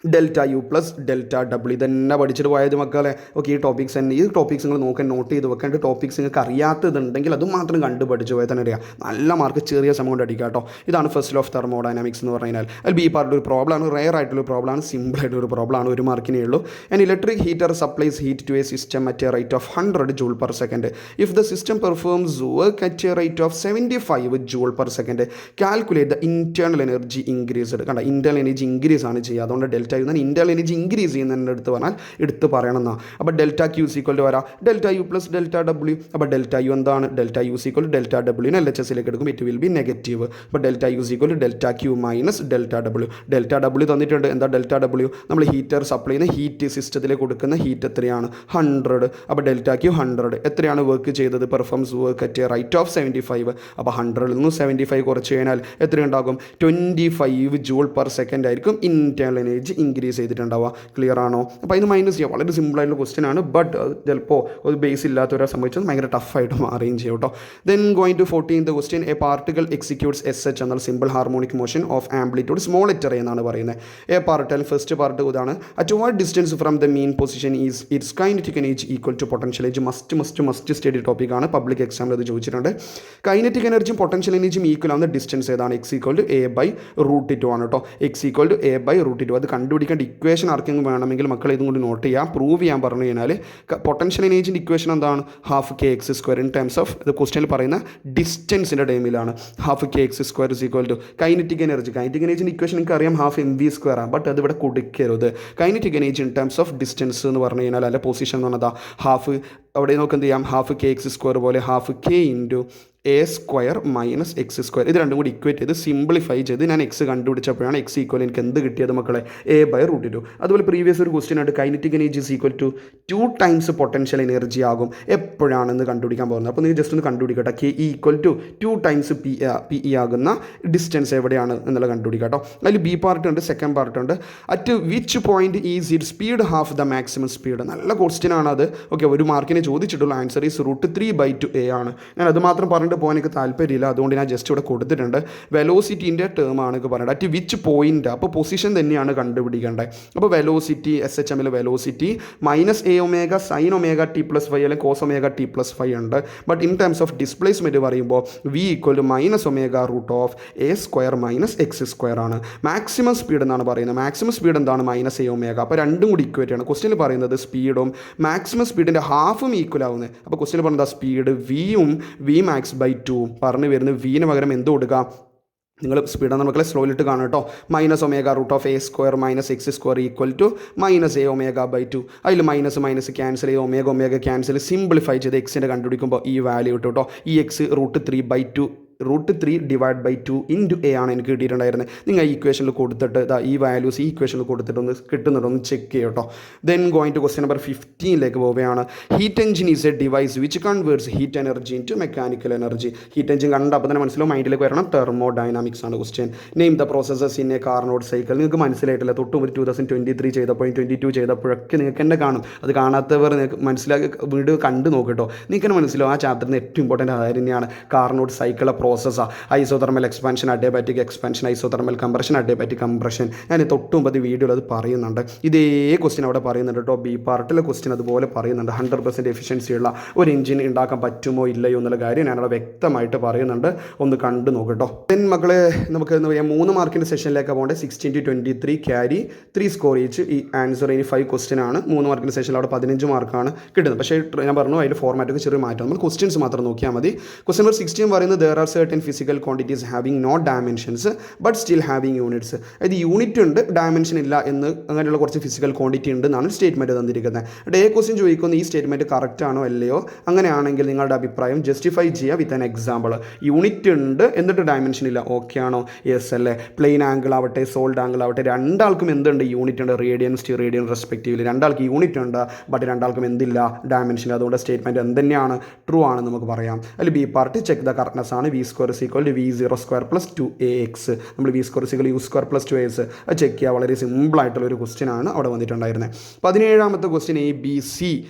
A: delta U plus delta W. ഇതന്നെ പഠിച്ചിട്ട് പോയത് മക്കളെ. ഓക്കെ, ഈ ടോപ്പിക്സ് തന്നെ, ഈ ടോപ്പിക്സ് നിങ്ങൾ നോക്കാൻ നോട്ട് ചെയ്ത് വെക്കേണ്ട. ടോപ്പിക്സ് നിങ്ങൾക്ക് അറിയാത്തതുണ്ടെങ്കിൽ അതും മാത്രം കണ്ട് പഠിച്ചു പോയാൽ തന്നെ അറിയാം. നല്ല മാർക്ക് ചെറിയ സമയം കൊണ്ട് അടിക്കുക കേട്ടോ. ഇതാണ് ഫസ്റ്റ് ലോ ഓഫ് തെർമോഡൈനാമിക്സ് എന്ന് പറഞ്ഞാൽ. അതിൽ ബി പാർട്ട് ഒരു പ്രോബ്ലമാണ്, റെയർ ആയിട്ടുള്ള പ്രോബ്ലമാണ്, സിമ്പിൾ ആയിട്ടൊരു പ്രോബ്ലമാണ്, 1 മാർക്കിനേ ഉള്ളൂ. And electric heater supplies heat to a system at a rate of 100 joule per second. If the system performs work at a rate of 75 joule per second, calculate the internal energy increased. കണ്ട, ഇന്റേണൽ എനർജി ഇൻക്രീസ് ആണ് ചെയ്യുക. അതുകൊണ്ട് delta U internal energy increase ചെയ്യുന്നതിൻ്റെ അടുത്ത് പറഞ്ഞാൽ എടുത്ത് പറയണം എന്നാണ്. അപ്പോൾ ഡെൽറ്റ ക്യൂ ഈക്വൽ ടു വരാം delta U plus delta W. അപ്പോൾ ഡെൽറ്റ യു എന്താണ്? Delta U equal to delta ഡബ്ല്യൂനെ എൽ എച്ച് എസിലേക്ക് എടുക്കും. It will be negative. അപ്പോൾ delta U equal to delta Q minus delta W. Delta W തന്നിട്ടുണ്ട്. എന്താ ഡെൽറ്റ ഡബ്ല്യു? നമ്മൾ ഹീറ്റർ സപ്ലൈ ചെയ്യുന്ന ഹീറ്റ് സിസ്റ്റത്തിലേക്ക് കൊടുക്കുന്ന ഹീറ്റ് എത്രയാണ്? 100. അപ്പോൾ ഡെൽറ്റ ക്യൂ 100. എത്രയാണ് വർക്ക് ചെയ്തത്? Performs work at a rate of 75. അപ്പോൾ 100ൽ നിന്ന് 75 കുറച്ച് കഴിഞ്ഞാൽ എത്രയുണ്ടാകും? 25 ജൂൾ പെർ സെക്കൻഡ് ആയിരിക്കും ഇന്റേണൽ എനർജി ഇൻക്രീസ് ചെയ്തിട്ടുണ്ടാവുക. ക്ലിയർ ആണോ? അപ്പോൾ അതിന് മൈനസ് ചെയ്യാം. വളരെ സിമ്പിളായിട്ടുള്ള ക്വസ്റ്റ്യൻ ആണ്. ബട്ട് ചിലപ്പോൾ ഒരു ബേസ് ഇല്ലാത്തവരെ സംബന്ധിച്ചത് ഭയങ്കര ടഫായിട്ട് മാറുകയും ചെയ്യും കേട്ടോ. Then going to 14th question. A particle executes S H എന്നാൽ simple harmonic motion of amplitude small എറ്റർ എന്നാണ് പറയുന്നത്. എ പാർട്ടിൽ ഫസ്റ്റ് പാർട്ട് ഇതാണ്. At what distance from the mean position is its kinetic energy equal to potential energy. Must study ടോപ്പിക്കാണ്. പബ്ലിക് എക്സാമിൽ അത് ചോദിച്ചിട്ടുണ്ട്. കൈനറ്റിക് എനർജിയും പൊട്ടൻഷ്യൽ എനർജിയും ഈക്വൽ ആവുന്ന ഡിസ്റ്റൻസ് ഏതാണ്? X equal to A by root 2 ആണ് കേട്ടോ. X equal to A by root 2. അത് കണ്ടുപിടിക്കേണ്ട ഇക്വേഷൻ ആർക്കെങ്കിലും വേണമെങ്കിൽ മക്കൾ ഇതും കൂടി നോട്ട് ചെയ്യാം. പ്രൂവ് ചെയ്യാൻ പറഞ്ഞു കഴിഞ്ഞാൽ പൊട്ടൻഷ്യൽ എനർജിൻ്റെ ഇക്വേഷൻ എന്താണ്? Half K X square in terms of ഇത് ക്വസ്റ്റ്യനിൽ പറയുന്ന ഡിസ്റ്റൻസിൻ്റെ ടൈമിലാണ്. Half K X square is equal to kinetic energy. Kinetic എനർജിൻ്റെ ഇക്വേഷൻ നിങ്ങൾക്ക് അറിയാം, ഹാഫ് എം വി സ്ക്വയർ ആണ്. ബട്ട് അതിവിടെ കൊടുക്കരുത്. Kinetic energy in terms of distance എന്ന് പറഞ്ഞു കഴിഞ്ഞാൽ അല്ല പൊസിഷൻ എന്ന് പറഞ്ഞതാ ഹാഫ്. അവിടെ നമുക്ക് എന്ത് ചെയ്യാം? ഹാഫ് കെ എക്സ് സ്ക്വയർ പോലെ half K into A square minus X square. ഇത് രണ്ടും കൂടി ഇക്വേറ്റ് ചെയ്ത് സിംപ്ലിഫൈ ചെയ്ത് ഞാൻ എക്സ് കണ്ടുപിടിച്ചപ്പോഴാണ് എക്സ് ഈക്വൽ എനിക്ക് എന്ത് കിട്ടിയത് മക്കളെ? A by root 2. അതുപോലെ പ്രീവിയസ് ഒരു ക്വസ്റ്റ്യൻ ആയിട്ട് kinetic energy is equal to 2 times potential energy ആകും. എപ്പോഴാണെന്ന് കണ്ടുപിടിക്കാൻ പോകുന്നത്. അപ്പോൾ നിങ്ങൾ ജസ്റ്റ് ഒന്ന് കണ്ടുപിടിക്കട്ടെ. K equal to 2 times P E ആകുന്ന ഡിസ്റ്റൻസ് എവിടെയാണ് എന്നുള്ള കണ്ടുപിടിക്കാം കേട്ടോ. അതിൽ ബി പാർട്ട് ഉണ്ട്, സെക്കൻഡ് പാർട്ട് ഉണ്ട്. At which point is it speed half the maximum speed. നല്ല ക്വസ്റ്റ്യൻ ആണ് അത്. ഓക്കെ, 1 മാർക്കിനെ ചോദിച്ചിട്ടുള്ള ആൻസർ ഈസ് റൂട്ട് 3/2 എ ആണ്. ഞാൻ അത് മാത്രം പറഞ്ഞിട്ട് പോകാൻ എനിക്ക് താല്പര്യമില്ല. അതുകൊണ്ട് ഞാൻ ജസ്റ്റ് ഇവിടെ കൊടുത്തിട്ടുണ്ട്. വെലോസിറ്റീൻ്റെ ടേം ആണ് പറയുന്നത്. At which point. അപ്പോൾ പൊസിഷൻ തന്നെയാണ് കണ്ടുപിടിക്കേണ്ടത്. അപ്പോൾ വെലോസിറ്റി എസ് എച്ച് എമ്മിൽ velocity minus A omega sine omega T plus 5 അല്ലെങ്കിൽ കോസ് ഒമേഗ ടി പ്ലസ് 5 ഉണ്ട്. But in terms of displacement പറയുമ്പോൾ V equal to minus omega root of A square minus X square ആണ്. മാക്സിമം സ്പീഡ് എന്നാണ് പറയുന്നത്. മാക്സിമം സ്പീഡ് എന്താണ്? Minus A omega. അപ്പോൾ രണ്ടും കൂടി ഇക്വേറ്റ് ആണ്. ക്വസ്റ്റ്യനിൽ പറയുന്നത് സ്പീഡും മാക്സിമം സ്പീഡിൻ്റെ ഹാഫും ഈക്വൽ ആവുന്നത്. അപ്പോൾ ക്വസ്റ്റ്യനിൽ പറയുന്നത് സ്പീഡ് വിയും വി മാക്സ് ബൈ 2 പറഞ്ഞു വരുന്നത്. വിന് പകരം എന്ത് കൊടുക്കുക? നിങ്ങൾ സ്പീഡാണ് മക്കളെ സ്ലോയിലിട്ട് കാണും കേട്ടോ. Minus omega root of A square minus X square equal to minus A omega by 2. അതിൽ മൈനസ് ക്യാൻസൽ ചെയ്ത് ഒമേഗ ക്യാൻസൽ സിംപ്ലിഫൈ ചെയ്ത് എക്സിൻ്റെ കണ്ടുപിടിക്കുമ്പോൾ ഈ വാല്യൂ കിട്ടും കേട്ടോ. ഈ എക്സ് റൂട്ട് 3/2 √3/2 ഇൻറ്റു എ ആണ് എനിക്ക് കിട്ടിയിട്ടുണ്ടായിരുന്നത്. നിങ്ങൾ ഈ ഇക്വേഷനിൽ കൊടുത്തിട്ട് ഈ വാല്യൂസ് ഈ ഇക്വേഷനിൽ കൊടുത്തിട്ടൊന്ന് കിട്ടുന്നുണ്ടോ ചെക്ക് ചെയ്യും കേട്ടോ. Then going to question number 15 പോവുകയാണ്. Heat engine is a device which converts heat energy into mechanical energy. Heat engine കണ്ട അപ്പോൾ തന്നെ മനസ്സിലാവും, മൈൻഡിലേക്ക് വരണം. തെർമോഡൈനാമിക്സ് ആണ് question. Name the processes in a Carnot cycle. നിങ്ങൾക്ക് മനസ്സിലായിട്ടില്ല. തൊട്ട് മുമ്പ് 2023 ചെയ്തപ്പോഴും 22 ചെയ്തപ്പോഴൊക്കെ നിങ്ങൾക്ക് എന്നെ കാണും. അത് കാണാത്തവർ നിങ്ങൾക്ക് മനസ്സിലാക്കി വീഡിയോ കണ്ട് നോക്കിട്ടോ. നിങ്ങൾക്ക് തന്നെ മനസ്സിലാവും ആ ചാപ്റ്ററിന് ഏറ്റവും ഇമ്പോർട്ടൻ്റ് കാര്യം തന്നെയാണ് കാർനോട്ട് സൈക്കിളെ പ്രോസസ്സാണ്. Isothermal expansion, adiabatic expansion, isothermal compression, adiabatic compression. ഞാൻ തൊട്ട് മുമ്പ് വീഡിയോയിൽ അത് പറയുന്നുണ്ട്. ഇതേ ക്വസ്റ്റ്യൻ അവിടെ പറയുന്നുണ്ട് കേട്ടോ. ബി പാർട്ടിലെ ക്വസ്റ്റ്യൻ അതുപോലെ പറയുന്നുണ്ട്. 100% എഫിഷ്യൻസി ഉള്ള ഒരു എഞ്ചിൻ ഉണ്ടാക്കാൻ പറ്റുമോ ഇല്ലയോ എന്നുള്ള കാര്യം ഞാനവിടെ വ്യക്തമായിട്ട് പറയുന്നുണ്ട്. ഒന്ന് കണ്ടു നോക്കട്ടോ. ദെൻ മക്കളെ നമുക്ക് എന്താ പറയുക 3 മാർക്കിൻ്റെ സെഷനിലേക്ക് പോകേണ്ടത്. 16 to 23 ക്യാരി 3 സ്കോർ ഈച്ച്. ഈ ആൻസർ ഇനി 5 ക്വസ്റ്റ്യൻ ആണ്. 3 മാർക്കിൻ്റെ സെഷനിൽ അവിടെ 15 മാർക്കാണ് കിട്ടുന്നത്. പക്ഷേ ഞാൻ പറഞ്ഞു അതിൻ്റെ ഫോർമാറ്റൊക്കെ ചെറിയ മാറ്റം. നമ്മൾ ക്വസ്റ്റ്യൻസ് മാത്രം നോക്കിയാൽ മതി. ക്വസ്റ്റ്യൻ നമ്പർ 16 പറയുന്നത് there are certain physical quantities having no dimensions but still having units. അതായത് യൂണിറ്റ് ഉണ്ട് ഡയമെൻഷൻ ഇല്ല എന്ന് അങ്ങനെയുള്ള കുറച്ച് ഫിസിക്കൽ ക്വാണ്ടിറ്റി ഉണ്ട് എന്നാണ് സ്റ്റേറ്റ്മെൻറ്റ് തന്നിരിക്കുന്നത്. ഡേ ക്വസ്റ്റ്യൻ ചോദിക്കുന്ന ഈ സ്റ്റേറ്റ്മെൻറ്റ് കറക്റ്റ് ആണോ അല്ലയോ, അങ്ങനെയാണെങ്കിൽ നിങ്ങളുടെ അഭിപ്രായം ജസ്റ്റിഫൈ ചെയ്യുക വിത്ത് ആൻ എക്സാമ്പിൾ. യൂണിറ്റ് ഉണ്ട് എന്നിട്ട് ഡയമെൻഷൻ ഇല്ല, ഓക്കെ ആണോ? യെസ് അല്ലേ. പ്ലെയിൻ ആംഗിൾ ആവട്ടെ സോൾഡ് ആംഗിൾ ആവട്ടെ രണ്ടാൾക്കും എന്തുണ്ട്? യൂണിറ്റ് ഉണ്ട്. റേഡിയൻ സ്റ്റീറിയൻ റെസ്പെക്റ്റീവ്ലി രണ്ടാൾക്ക് യൂണിറ്റ് ഉണ്ട്, ബട്ട് രണ്ടാൾക്കും എന്തില്ല? ഡയമെൻഷൻ. അതുകൊണ്ട് സ്റ്റേറ്റ്മെൻറ്റ് എന്തുതന്നെയാണ്? ട്രൂ ആണെന്ന് നമുക്ക് പറയാം. അതിൽ B part check the correctness ആണ്. V square is equal to v zero square plus 2ax. നമ്മൾ v square is equal u square plus 2ax അത് ചെക്ക് ചെയ്യുക. വളരെ സിമ്പിളായിട്ടുള്ള ഒരു ക്വസ്റ്റ്യൻ ആണ് അവിടെ വന്നിട്ടുണ്ടായിരുന്നത്. 17ാമത്തെ ക്വസ്റ്റ്യൻ ABC.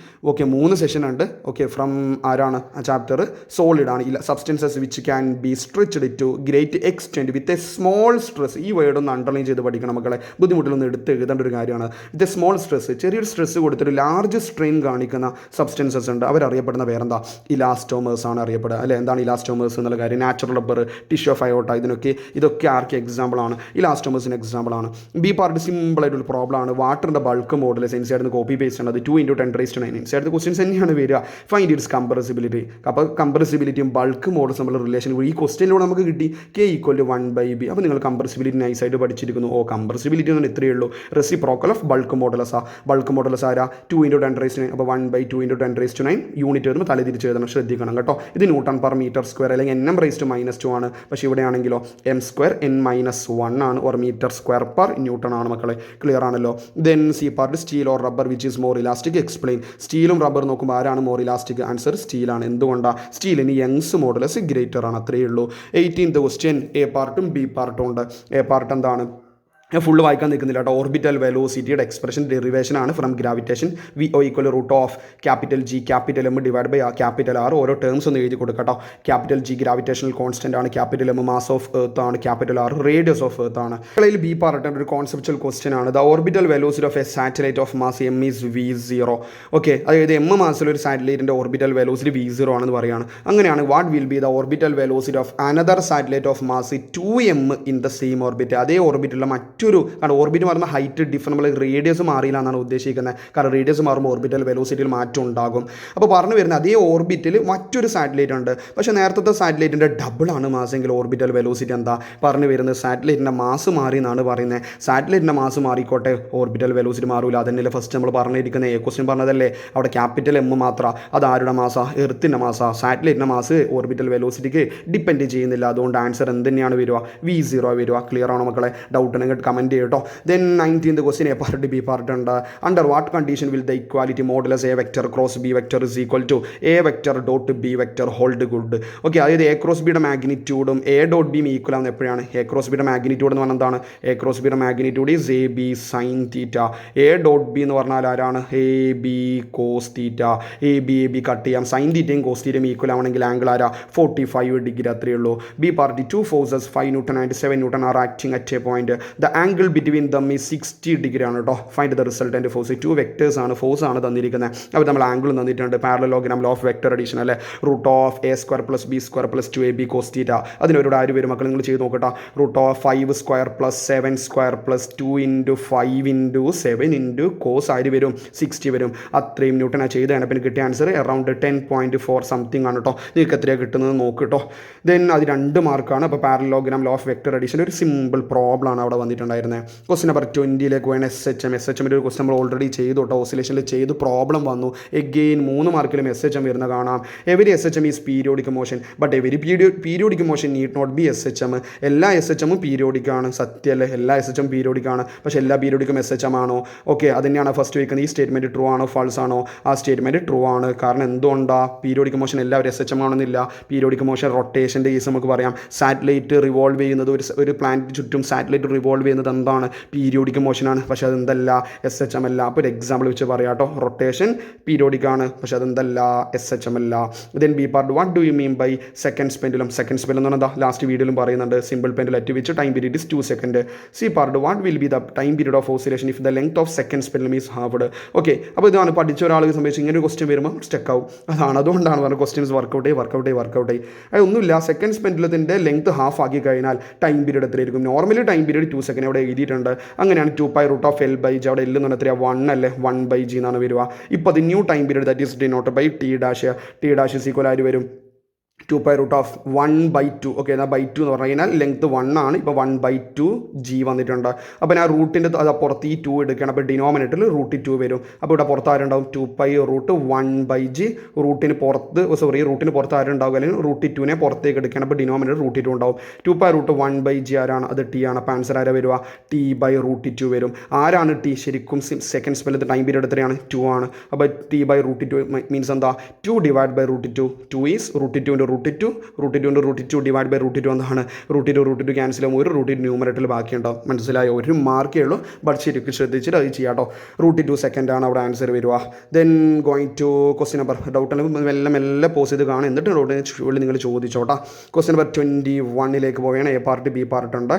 A: ഓക്കെ, 3 സെഷൻ ഉണ്ട്. ഓക്കെ, ഫ്രം ആരാണ് ആ ചാപ്റ്റർ? സോളിഡ് ആണ്. ഇല്ല, substances which can be stretched to great extent with a small stress. ഈ വേർഡ് ഒന്ന് അണ്ടർലൈൻ ചെയ്ത് പഠിക്കണം മക്കളെ, ബുദ്ധിമുട്ടിലൊന്ന് എടുത്ത് എഴുതേണ്ട ഒരു കാര്യമാണ്. വിത്ത് എ സ്മോൾ സ്ട്രെസ്, ചെറിയൊരു സ്ട്രെസ് കൊടുത്തിട്ട് ലാർജ് സ്ട്രെയിൻ കാണിക്കുന്ന സബ്സ്റ്റൻസസ് ഉണ്ട്. അവരറിയപ്പെടുന്ന പേരെന്താ? ഇലാസ്റ്റോമേഴ്സ് ആണ് അറിയപ്പെടുക അല്ലേ. എന്താണ് ഇലാസ്റ്റോമേഴ്സ് എന്നുള്ള കാര്യം? നാച്ചുറൽ റബ്ബർ, ടിഷ്യൂ ഓഫ് അയോട്ട, ഇതൊക്കെ ആർക്ക് എക്സാമ്പിളാണ്? ഇലാസ്റ്റോമേഴ്സിന് എക്സാമ്പിളാണ്. ബി പാർട്ട് സിമ്പിളായിട്ടൊരു പ്രോബ്ലം ആണ്. വാട്ടറിൻ്റെ bulk model inside copy paste ആണ്. അത് 2 × 10⁻⁹ ഇൻസൈഡ് ക്വസ്റ്റ്യൻസ് തന്നെയാണ് വരിക. Find its compressibility. അപ്പോൾ കംപ്രസിബിലിറ്റിയും ബൾക്ക് മോഡൽസ് തമ്മിലുള്ള റിലേഷൻ ഈ ക്വസ്റ്റ്യനിലൂടെ നമുക്ക് കിട്ടി. K = 1/b. അപ്പോൾ നിങ്ങൾ കംപ്രസിബിലിറ്റി നൈസായിട്ട് പഠിച്ചിരിക്കുന്നു. കംപ്രസിബിലിറ്റി എന്ന് ഇത്രയേ ഉള്ളൂ. Reciprocal of bulk modulus. Bulk modulus ആരാ? 2 × 10⁻⁹. അപ്പോൾ 1/2 × 10⁻⁹ യൂണിറ്റ് വരുമ്പോൾ തലതിരിച്ച് എഴുതണം, ശ്രദ്ധിക്കണം കേട്ടോ. ഇത് ന്യൂട്ടൺ പെർ മീറ്റർ സ്ക്വയർ അല്ലെങ്കിൽ nm⁻⁻2 ആണ്. പക്ഷേ ഇവിടെയാണെങ്കിലോ m² n-1 ആണ്, or metre square per newton ആണ് മക്കളെ. ക്ലിയർ ആണല്ലോ. Then C part steel or rubber which is more elastic. Explain. സ്റ്റീലും റബ്ബർ നോക്കുമ്പോൾ ആരാണ് മോർ ഇലാസ്റ്റിക്? ആൻസർ സ്റ്റീലാണ്. എന്തുകൊണ്ടാണ്? സ്റ്റീലിന് യങ്സ് മോഡുലസ് ഗ്രേറ്റർ ആണ്. അത്രയേ ഉള്ളൂ. 18th ക്വസ്റ്റ്യൻ എ പാർട്ടും ബി പാർട്ടും ഉണ്ട്. എ പാർട്ട് എന്താണ്? ഞാൻ ഫുള്ള് വായിക്കാൻ നിൽക്കുന്നില്ല കേട്ടോ. ഓർബിറ്റൽ വെലോസിറ്റിയുടെ എക്സ്പ്രഷൻ ഡെറിവേഷൻ ആണ് from gravitation. VO = √G M / R. ഓരോ ടേംസ് ഒന്ന് എഴുതി കൊടുക്കട്ടോ. G ഗ്രാവിറ്റേഷണൽ കോൺസ്റ്റന്റ് ആണ്. M മാസ് ഓഫ് എർത്ത് ആണ്. R റേഡിയസ് ഓഫ് എർത്ത് ആണ്. കളിയിൽ ബി പാർട്ട് ഒരു കോൺസെപ്ച്വൽ ക്വസ്റ്റ്യൻ ആണ്. The orbital velocity of A satellite of mass M is V0. Okay, അതായത് M മാസിൽ ഒരു സാറ്റലൈറ്റിൻ്റെ ഓർബിറ്റൽ വെലോസിറ്റി V0 ആണെന്ന് പറയുകയാണ്. അങ്ങനെയാണ് what will be the orbital velocity of another satellite of mass 2m in the same orbit. അതേ ഓർബിറ്റുള്ള കാരണം ഓർബിറ്റ് മാറുമ്പോൾ ഹൈറ്റ് ഡിഫറൻറ്റ്, നമ്മൾ റേഡിയസ് മാറിയില്ല എന്നാണ് ഉദ്ദേശിക്കുന്നത്. കാരണം റേഡിയസ് മാറുമ്പോൾ ഓർബിറ്റൽ വെലോസിറ്റിയിൽ മാറ്റം ഉണ്ടാകും. അപ്പോൾ പറഞ്ഞു വരുന്നത് അതേ ഓർബിറ്റിൽ മറ്റൊരു സാറ്റലൈറ്റ് ഉണ്ട്, പക്ഷേ നേരത്തെ സാറ്റലൈറ്റിൻ്റെ ഡബിളാണ് മാസെങ്കിൽ ഓർബിറ്റൽ വെലോസിറ്റി എന്താ പറഞ്ഞു വരുന്നത്? സാറ്റലൈറ്റിൻ്റെ മാസ് മാറി എന്നാണ് പറയുന്നത്. സാറ്റലൈറ്റിൻ്റെ മാസ് മാറിക്കോട്ടെ, ഓർബിറ്റൽ വെലോസിറ്റി മാറില്ല. അതന്നെയല്ലേ ഫസ്റ്റ് നമ്മൾ പറഞ്ഞിരിക്കുന്നത്. ക്വസ്റ്റ്യൻ പറഞ്ഞതല്ലേ അവിടെ M മാത്രം. അത് ആരുടെ മാസാ? എർത്തിൻ്റെ മാസാ. സാറ്റലൈറ്റിൻ്റെ മാസ് ഓർബിറ്റൽ വെലോസിറ്റിക്ക് ഡിപ്പെൻഡ് ചെയ്യുന്നില്ല. അതുകൊണ്ട് ആൻസർ എന്ത് തന്നെയാണ് വരിക? V0 വരിക. ക്ലിയർ ആണോ മക്കളെ? ഡൗട്ട് ഉണ്ടെങ്കിൽ കമൻറ്റ് കേട്ടോ. Then 19th question A part B part ഉണ്ട്. Under what condition will the equality modulus A vector cross B vector is equal to A vector dot B vector hold good. Okay, അതായത് A ക്രോസ് ബിയുടെ മാഗ്നിറ്റ്യൂഡും A ഡോട്ട് ബിയും ഈക്വൽ ആവുന്ന എപ്പോഴാണ്? A ക്രോസ് ബിയുടെ മാഗ്നിറ്റ്യൂഡ് എന്ന് പറഞ്ഞാൽ എന്താണ്? A ക്രോസ് ബിയുടെ magnitude is AB sin θ. A dot B എന്ന് പറഞ്ഞാൽ ആരാണ്? AB cos θ. AB കട്ട് ചെയ്യാം. sin θയും cos θയും ഈക്വൽ ആവണമെങ്കിൽ ആംഗിൾ ആരാ? 45 ഡിഗ്രി. അത്രയേ ഉള്ളൂ. B party 2 forces 5 Newton and 7 Newton R acting at A point. The angle between them ഈ 60 ഡിഗ്രി ആണ് കേട്ടോ. Find the resultant force. 2 vectors ആണ്, ഫോഴ്സ് ആണ് തന്നിരിക്കുന്നത്. അപ്പോൾ നമ്മൾ ആംഗിൾ തന്നിട്ടുണ്ട്. Parallelogram law of vector addition അല്ലേ. √A² + B² + 2AB cos θ. അതിനൊരു ആര് വരും മക്കൾ? നിങ്ങൾ ചെയ്ത് നോക്കട്ടോ. √5² + 7² + 2 × 5 × 7 × cos ആര് വരും? 60 വരും. അത്രയും ന്യൂട്ടനാണ് ചെയ്തതാണ്. പിന്നെ കിട്ടിയ ആൻസർ അറൗണ്ട് 10.4 സംതിങ് ആണ് കേട്ടോ. നിങ്ങൾക്ക് എത്രയാണ് കിട്ടുന്നത് നോക്ക് കേട്ടോ. ദെൻ അത് 2 മാർക്കാണ്. അപ്പോൾ parallelogram law of vector addition ഒരു സിമ്പിൾ പ്രോബ്ലം ആണ് അവിടെ വന്നിട്ടുണ്ടായിരുന്നത്. ക്വസ്റ്റ്യൻ നമ്പർ 20ലേക്ക് വേണം. SHM ഒരു ക്വസ്റ്റ്യൻ നമ്മൾ ഓൾറെഡി ചെയ്തു കേട്ടോ. ഓസിലേഷനിൽ ചെയ്ത് പ്രോബ്ലം വന്നു. എഗെയിൻ 3 മാർക്കിലും SHM വരുന്ന കാണാം. Every SHM is periodic motion but every periodic motion need not be SHM. എല്ലാ SHM പീരിയോഡിക്കാണ്. സത്യമല്ലേ? എല്ലാ SHM പീരിയോഡിക്കാണ്. പക്ഷേ എല്ലാ പീരിയോഡിക്കും SHM ആണോ? ഓക്കെ, അതിനെയാണ് ഫസ്റ്റ് വയ്ക്കുന്നത്. ഈ സ്റ്റേറ്റ്മെൻറ്റ് ട്രൂ ആണോ ഫാൾസ് ആണോ? ആ സ്റ്റേറ്റ്മെൻറ്റ് ട്രൂ ആണ്. കാരണം എന്തുകൊണ്ടാണ്? പീരിയോഡിക് മോഷൻ എല്ലാവരും SHM ആണെന്നില്ല. പീരിയോഡിക് മോഷൻ റൊട്ടേഷൻ്റെ കേസ് നമുക്ക് പറയാം. സാറ്റലൈറ്റ് റിവോൾവ് ചെയ്യുന്നത് ഒരു പ്ലാനറ്റ് ചുറ്റും സാറ്റലൈറ്റ് റിവോൾവ് ചെയ്യുന്നത് എന്താണ്? പീരിയോഡിക് മോഷനാണ്. പക്ഷേ അതെന്തല്ല? SHM അല്ല. അപ്പോൾ ഒരു എക്സാമ്പിൾ വെച്ച് പറയാം കേട്ടോ. റൊട്ടേഷൻ പീരിയോഡിക് ആണ്, പക്ഷേ അതെന്തല്ല? SHM അല്ല. Then B part what do you mean by seconds pendulum? Seconds pendulum എന്ന് പറഞ്ഞാൽ ലാസ്റ്റ് വീഡിയോയിലും പറയുന്നുണ്ട്. Simple pendulum at which time period is 2 second. C part what will be the time period of oscillation if the length of seconds pendulum is halved. Okay, അപ്പോൾ ഇതാണ് പഠിച്ച ഒരാൾക്ക് സംബന്ധിച്ച് ഇങ്ങനെ ഒരു ക്വസ്റ്റ്യൻ വരുമ്പോൾ സ്റ്റക്ക് ആവും. അതുകൊണ്ടാണ് പറഞ്ഞത് ക്വസ്റ്റ്യൻസ് വർക്കൗട്ട് ചെയ്യും. അതൊന്നുമില്ല. സെക്കൻഡ്സ് പെൻഡുലത്തിൻ്റെ ലെങ്ത് ഹാഫ് ആക്കി കഴിഞ്ഞാൽ ടൈം പീരീഡ് എത്രയായിരിക്കും? നോർമലി ടൈം പീരീഡ് 2 സെക്കൻഡ് അവിടെ എഴുതിയിട്ടുണ്ട്. അങ്ങനെയാണ് 2π√L/g. അവിടെ L എന്ന് പറഞ്ഞാൽ എത്രയാണ്? 1 അല്ലേ? 1/g എന്നാണ് വരിക. ഇപ്പോൾ അത് new time period that is denoted by T'. T' is equal ആര് വരും? 2 √1/2. ഓക്കെ, എന്നാൽ ബൈ 2 എന്ന് പറഞ്ഞു കഴിഞ്ഞാൽ ലെങ്ത് 1 ആണ്. ഇപ്പോൾ 1/2 g വന്നിട്ടുണ്ട്. അപ്പോൾ ഞാൻ റൂട്ടിൻ്റെ അത് പുറത്ത് ഈ 2 എടുക്കണം. അപ്പോൾ ഡിനോമിനേറ്ററിൽ √2 വരും. അപ്പോൾ ഇവിടെ പുറത്ത് ആരുണ്ടാവും 2π√1/g. റൂട്ടിന് പുറത്ത് ആരുണ്ടാവും, അല്ലെങ്കിൽ √2നെ പുറത്തേക്ക് എടുക്കണം. അപ്പോൾ ഡിനോമിനേറ്റർ √2 ഉണ്ടാവും. 2π√1/g ആരാണ്? അത് ടി ആണ്. അപ്പോൾ ആൻസർ ആരാ വരിക? t/√2 വരും. ആരാണ് ടി? ശരിക്കും സെക്കൻഡ് സ്പെല്ലിൽ ടൈം പീരീഡ് എത്രയാണ്? 2 ആണ്. അപ്പോൾ t/√2 മീൻസ് എന്താ? 2 divide by √2. 2 is √2 × √2. √2 divide by √2 എന്താണ്? √2 ക്യാൻസൽ ആകുമ്പോൾ ഒരു √2 ന്യൂമറേറ്ററിൽ ബാക്കിയുണ്ടാവും. മനസ്സിലായോ? ഒരു മാർക്കേ ഉള്ളൂ, ബട്ട് ശരിക്കും ശ്രദ്ധിച്ചിട്ട് അത് ചെയ്യാം കേട്ടോ. √2 സെക്കൻഡ് ആണ് അവിടെ ആൻസർ വരിക. Then going to question number, doubt മെല്ലെ പോസ് ചെയ്ത് കാണും, എന്നിട്ട് ഡൗട്ട് നിങ്ങൾ ചോദിച്ചോട്ടാ. ക്വസ്റ്റ്യൻ നമ്പർ 21 പോവുകയാണ്. എ പാർട്ട് ബി പാർട്ട് ഉണ്ട്.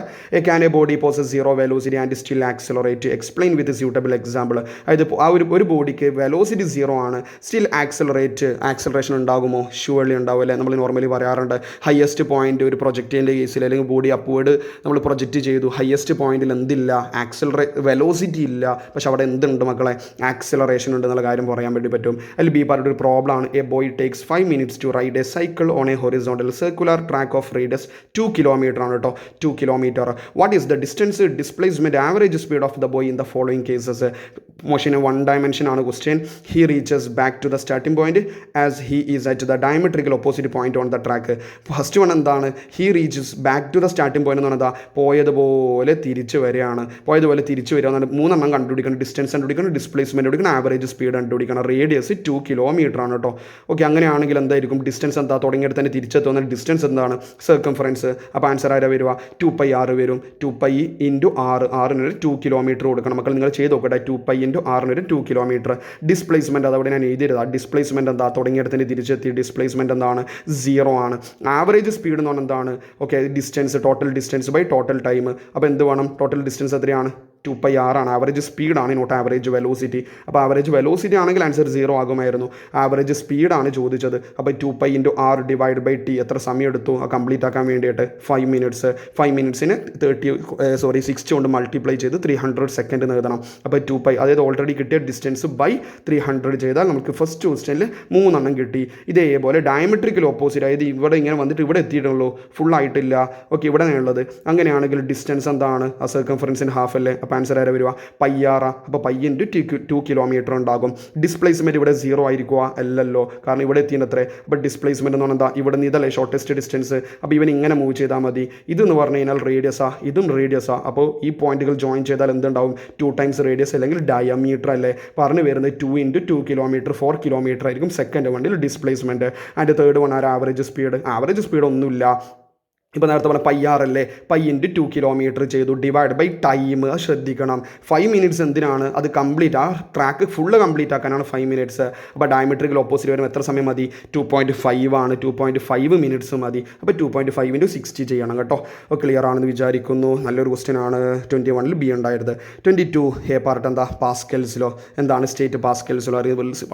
A: Can A body poses 0 velocity and still accelerate? Explain with suitable example. അതായത് ആ ഒരു ബോഡിക്ക് വെലോസിറ്റി 0 ആണ്, സ്റ്റിൽ ആക്സലറേഷൻ ഉണ്ടാകുമോ? ഷുവർലി ഉണ്ടാവും അല്ലേ? നമ്മൾ നോർമലി പറയാറുണ്ട് ഹയസ്റ്റ് പോയിന്റ് ഒരു പ്രൊജക്റ്റിൻ്റെ കേസിൽ, അല്ലെങ്കിൽ ബോഡി അപ്വേർഡ് നമ്മൾ പ്രൊജക്റ്റ് ചെയ്തു, ഹയസ്റ്റ് പോയിന്റിൽ എന്തില്ല? വെലോസിറ്റി ഇല്ല, പക്ഷെ അവിടെ എന്തുണ്ട് മക്കളെ? ആക്സലറേഷൻ ഉണ്ട് എന്നുള്ള കാര്യം പറയാൻ വേണ്ടി പറ്റും. അതിൽ ബി പാർട്ട് ഒരു പ്രോബ്ലം ആണ്. A boy takes 5 minutes to ride a cycle on a horizontal circular track of radius 2 kilometer ആണ് കേട്ടോ. 2 kilometer. What is the distance, displacement, average speed of the boy in the following cases? മോഷന് 1 dimension ആണ് question. He reaches back to the starting point as he is at the diametrical opposite point on the track. First one എന്താണ്? He reaches back to the starting point എന്ന് പറഞ്ഞാൽ പോയതുപോലെ തിരിച്ചു വരികയാണ്. വരിക എന്നാണ്. 3 എണ്ണം കണ്ടുപിടിക്കണം. ഡിസ്റ്റൻസ് കണ്ടുപിടിക്കണം, ഡിസ്പ്ലേസ്മെന്റ് കണ്ടുപിടിക്കണം, ആവറേജ് സ്പീഡ് കണ്ടുപിടിക്കണം. റേഡിയസ് 2 kilometer ആണ് കേട്ടോ. ഓക്കെ, അങ്ങനെയാണെങ്കിൽ എന്തായിരിക്കും ഡിസ്റ്റൻസ്? എന്താ? തുടങ്ങിയിട്ട് തന്നെ തിരിച്ചെത്തുന്ന ഡിസ്റ്റൻസ് എന്താണ്? സർക്കംഫറൻസ്. അപ്പോൾ ആൻസർ ആരാ വരിക? 2πr വരും. 2π × r. r-നൊരു 2 kilometer കൊടുക്കണം. മക്കൾ നിങ്ങൾ ചെയ്ത് നോക്കട്ടെ. 2π × r-നൊരു 2 kilometer. ഡിസ്പ്ലേസ്മെന്റ് അതവിടെ ഞാൻ എഴുതിയതാണ്. ഡിസ്പ്ലേസ്മെന്റ് എന്താ? തുടങ്ങിയിടത്തിന് തിരിച്ചെത്തി. ഡിസ്പ്ലേസ്മെന്റ് എന്താണ്? 0 ആണ്. ആവറേജ് സ്പീഡ് എന്ന് പറഞ്ഞാൽ എന്താണ്? Okay, distance, total distance by total time. അപ്പോൾ എന്ത് വേണം? ടോട്ടൽ ഡിസ്റ്റൻസ് എത്രയാണ്? 2πr ആണ്. ആവറേജ് സ്പീഡാണ്, നോട്ട് ആവറേജ് വെലോസിറ്റി. അപ്പോൾ ആവറേജ് വെലോസിറ്റി ആണെങ്കിൽ ആൻസർ 0 ആകുമായിരുന്നു. ആവറേജ് സ്പീഡാണ് ചോദിച്ചത്. അപ്പോൾ 2π × r ഡിവൈഡ് ബൈ t. എത്ര സമയം എടുത്തു കംപ്ലീറ്റ് ആക്കാൻ വേണ്ടിയിട്ട്? 5 minutes. 5 minutesന് 60 കൊണ്ട് മൾട്ടിപ്ലൈ ചെയ്ത് 300 സെക്കൻഡ് എഴുതണം. അപ്പോൾ 2π, അതായത് ഓൾറെഡി കിട്ടിയ ഡിസ്റ്റൻസ് ബൈ 300 ചെയ്താൽ നമുക്ക് ഫസ്റ്റ് ക്വസ്റ്റ്യനിൽ 3 എണ്ണം കിട്ടി. ഇതേപോലെ ഡയമട്രിക്കൽ ഓപ്പോസിറ്റ്, അതായത് ഇവിടെ ഇങ്ങനെ വന്നിട്ട് ഇവിടെ എത്തിയിട്ടുള്ളൂ, ഫുൾ ആയിട്ടില്ല. ഓക്കെ, ഇവിടെ ഉള്ളത്. അങ്ങനെയാണെങ്കിൽ ഡിസ്റ്റൻസ് എന്താണ്? ആ സർക്കംഫറൻസിന് ഹാഫ് അല്ലേ? അപ്പോൾ ആൻസർ ആരാ വരിക? πr. അപ്പോൾ π × 2 kilometer ഉണ്ടാകും. ഡിസ്പ്ലേസ്മെൻറ്റ് ഇവിടെ 0 ആയിരിക്കുക? അല്ലല്ലോ, കാരണം ഇവിടെ എത്തിയത്രേ. അപ്പോൾ ഡിസ്പ്ലേസ്മെൻറ്റ് എന്ന് പറഞ്ഞാൽ എന്താ? ഇവിടെ നിന്ന് ഇതല്ലേ ഷോർട്ടസ്റ്റ് ഡിസ്റ്റൻസ്. അപ്പോൾ ഇവൻ ഇങ്ങനെ മൂവ് ചെയ്താൽ മതി. ഇതെന്ന് പറഞ്ഞു കഴിഞ്ഞാൽ റേഡിയസാ, ഇതും റേഡിയസാ. അപ്പോൾ ഈ പോയിന്റുകൾ ജോയിൻ ചെയ്താൽ എന്തുണ്ടാവും? 2 times റേഡിയസ് അല്ലെങ്കിൽ ഡയമീറ്റർ അല്ലേ? പറഞ്ഞു വരുന്നത് 2 × 2 kilometer 4 kilometer ആയിരിക്കും സെക്കൻഡ് വണ്ടിൽ ഡിസ്പ്ലേസ്മെൻറ്റ്. ആൻഡ് തേർഡ് വൺ ആര്? Average speed. ആവറേജ് സ്പീഡ് ഒന്നുമില്ല. ഇപ്പോൾ നേരത്തെ പറഞ്ഞ πr അല്ലേ? π × 2 kilometer ചെയ്തു, ഡിവൈഡ് ബൈ ടൈം. അത് ശ്രദ്ധിക്കണം. 5 minutes എന്തിനാണ്? അത് കംപ്ലീറ്റ്, ആ ട്രാക്ക് ഫുള്ള് കംപ്ലീറ്റ് ആക്കാനാണ് 5 minutes. അപ്പോൾ ഡയമട്രിക്കൽ ഓപ്പോസിറ്റ് വരുമ്പോൾ എത്ര സമയം മതി? 2.5 ആണ്. 2.5 minutes മതി. അപ്പോൾ 2.5 × 60 ചെയ്യണം കേട്ടോ. അപ്പോൾ ക്ലിയർ ആണെന്ന് വിചാരിക്കുന്നു. നല്ലൊരു ക്വസ്റ്റ്യൻ ആണ്. 21 ബി ഉണ്ടായത്. 22 എ പാർട്ട് എന്താ? പാസ്കൽസിലോ. എന്താണ് സ്റ്റേറ്റ് പാസ്കൽസിലോ?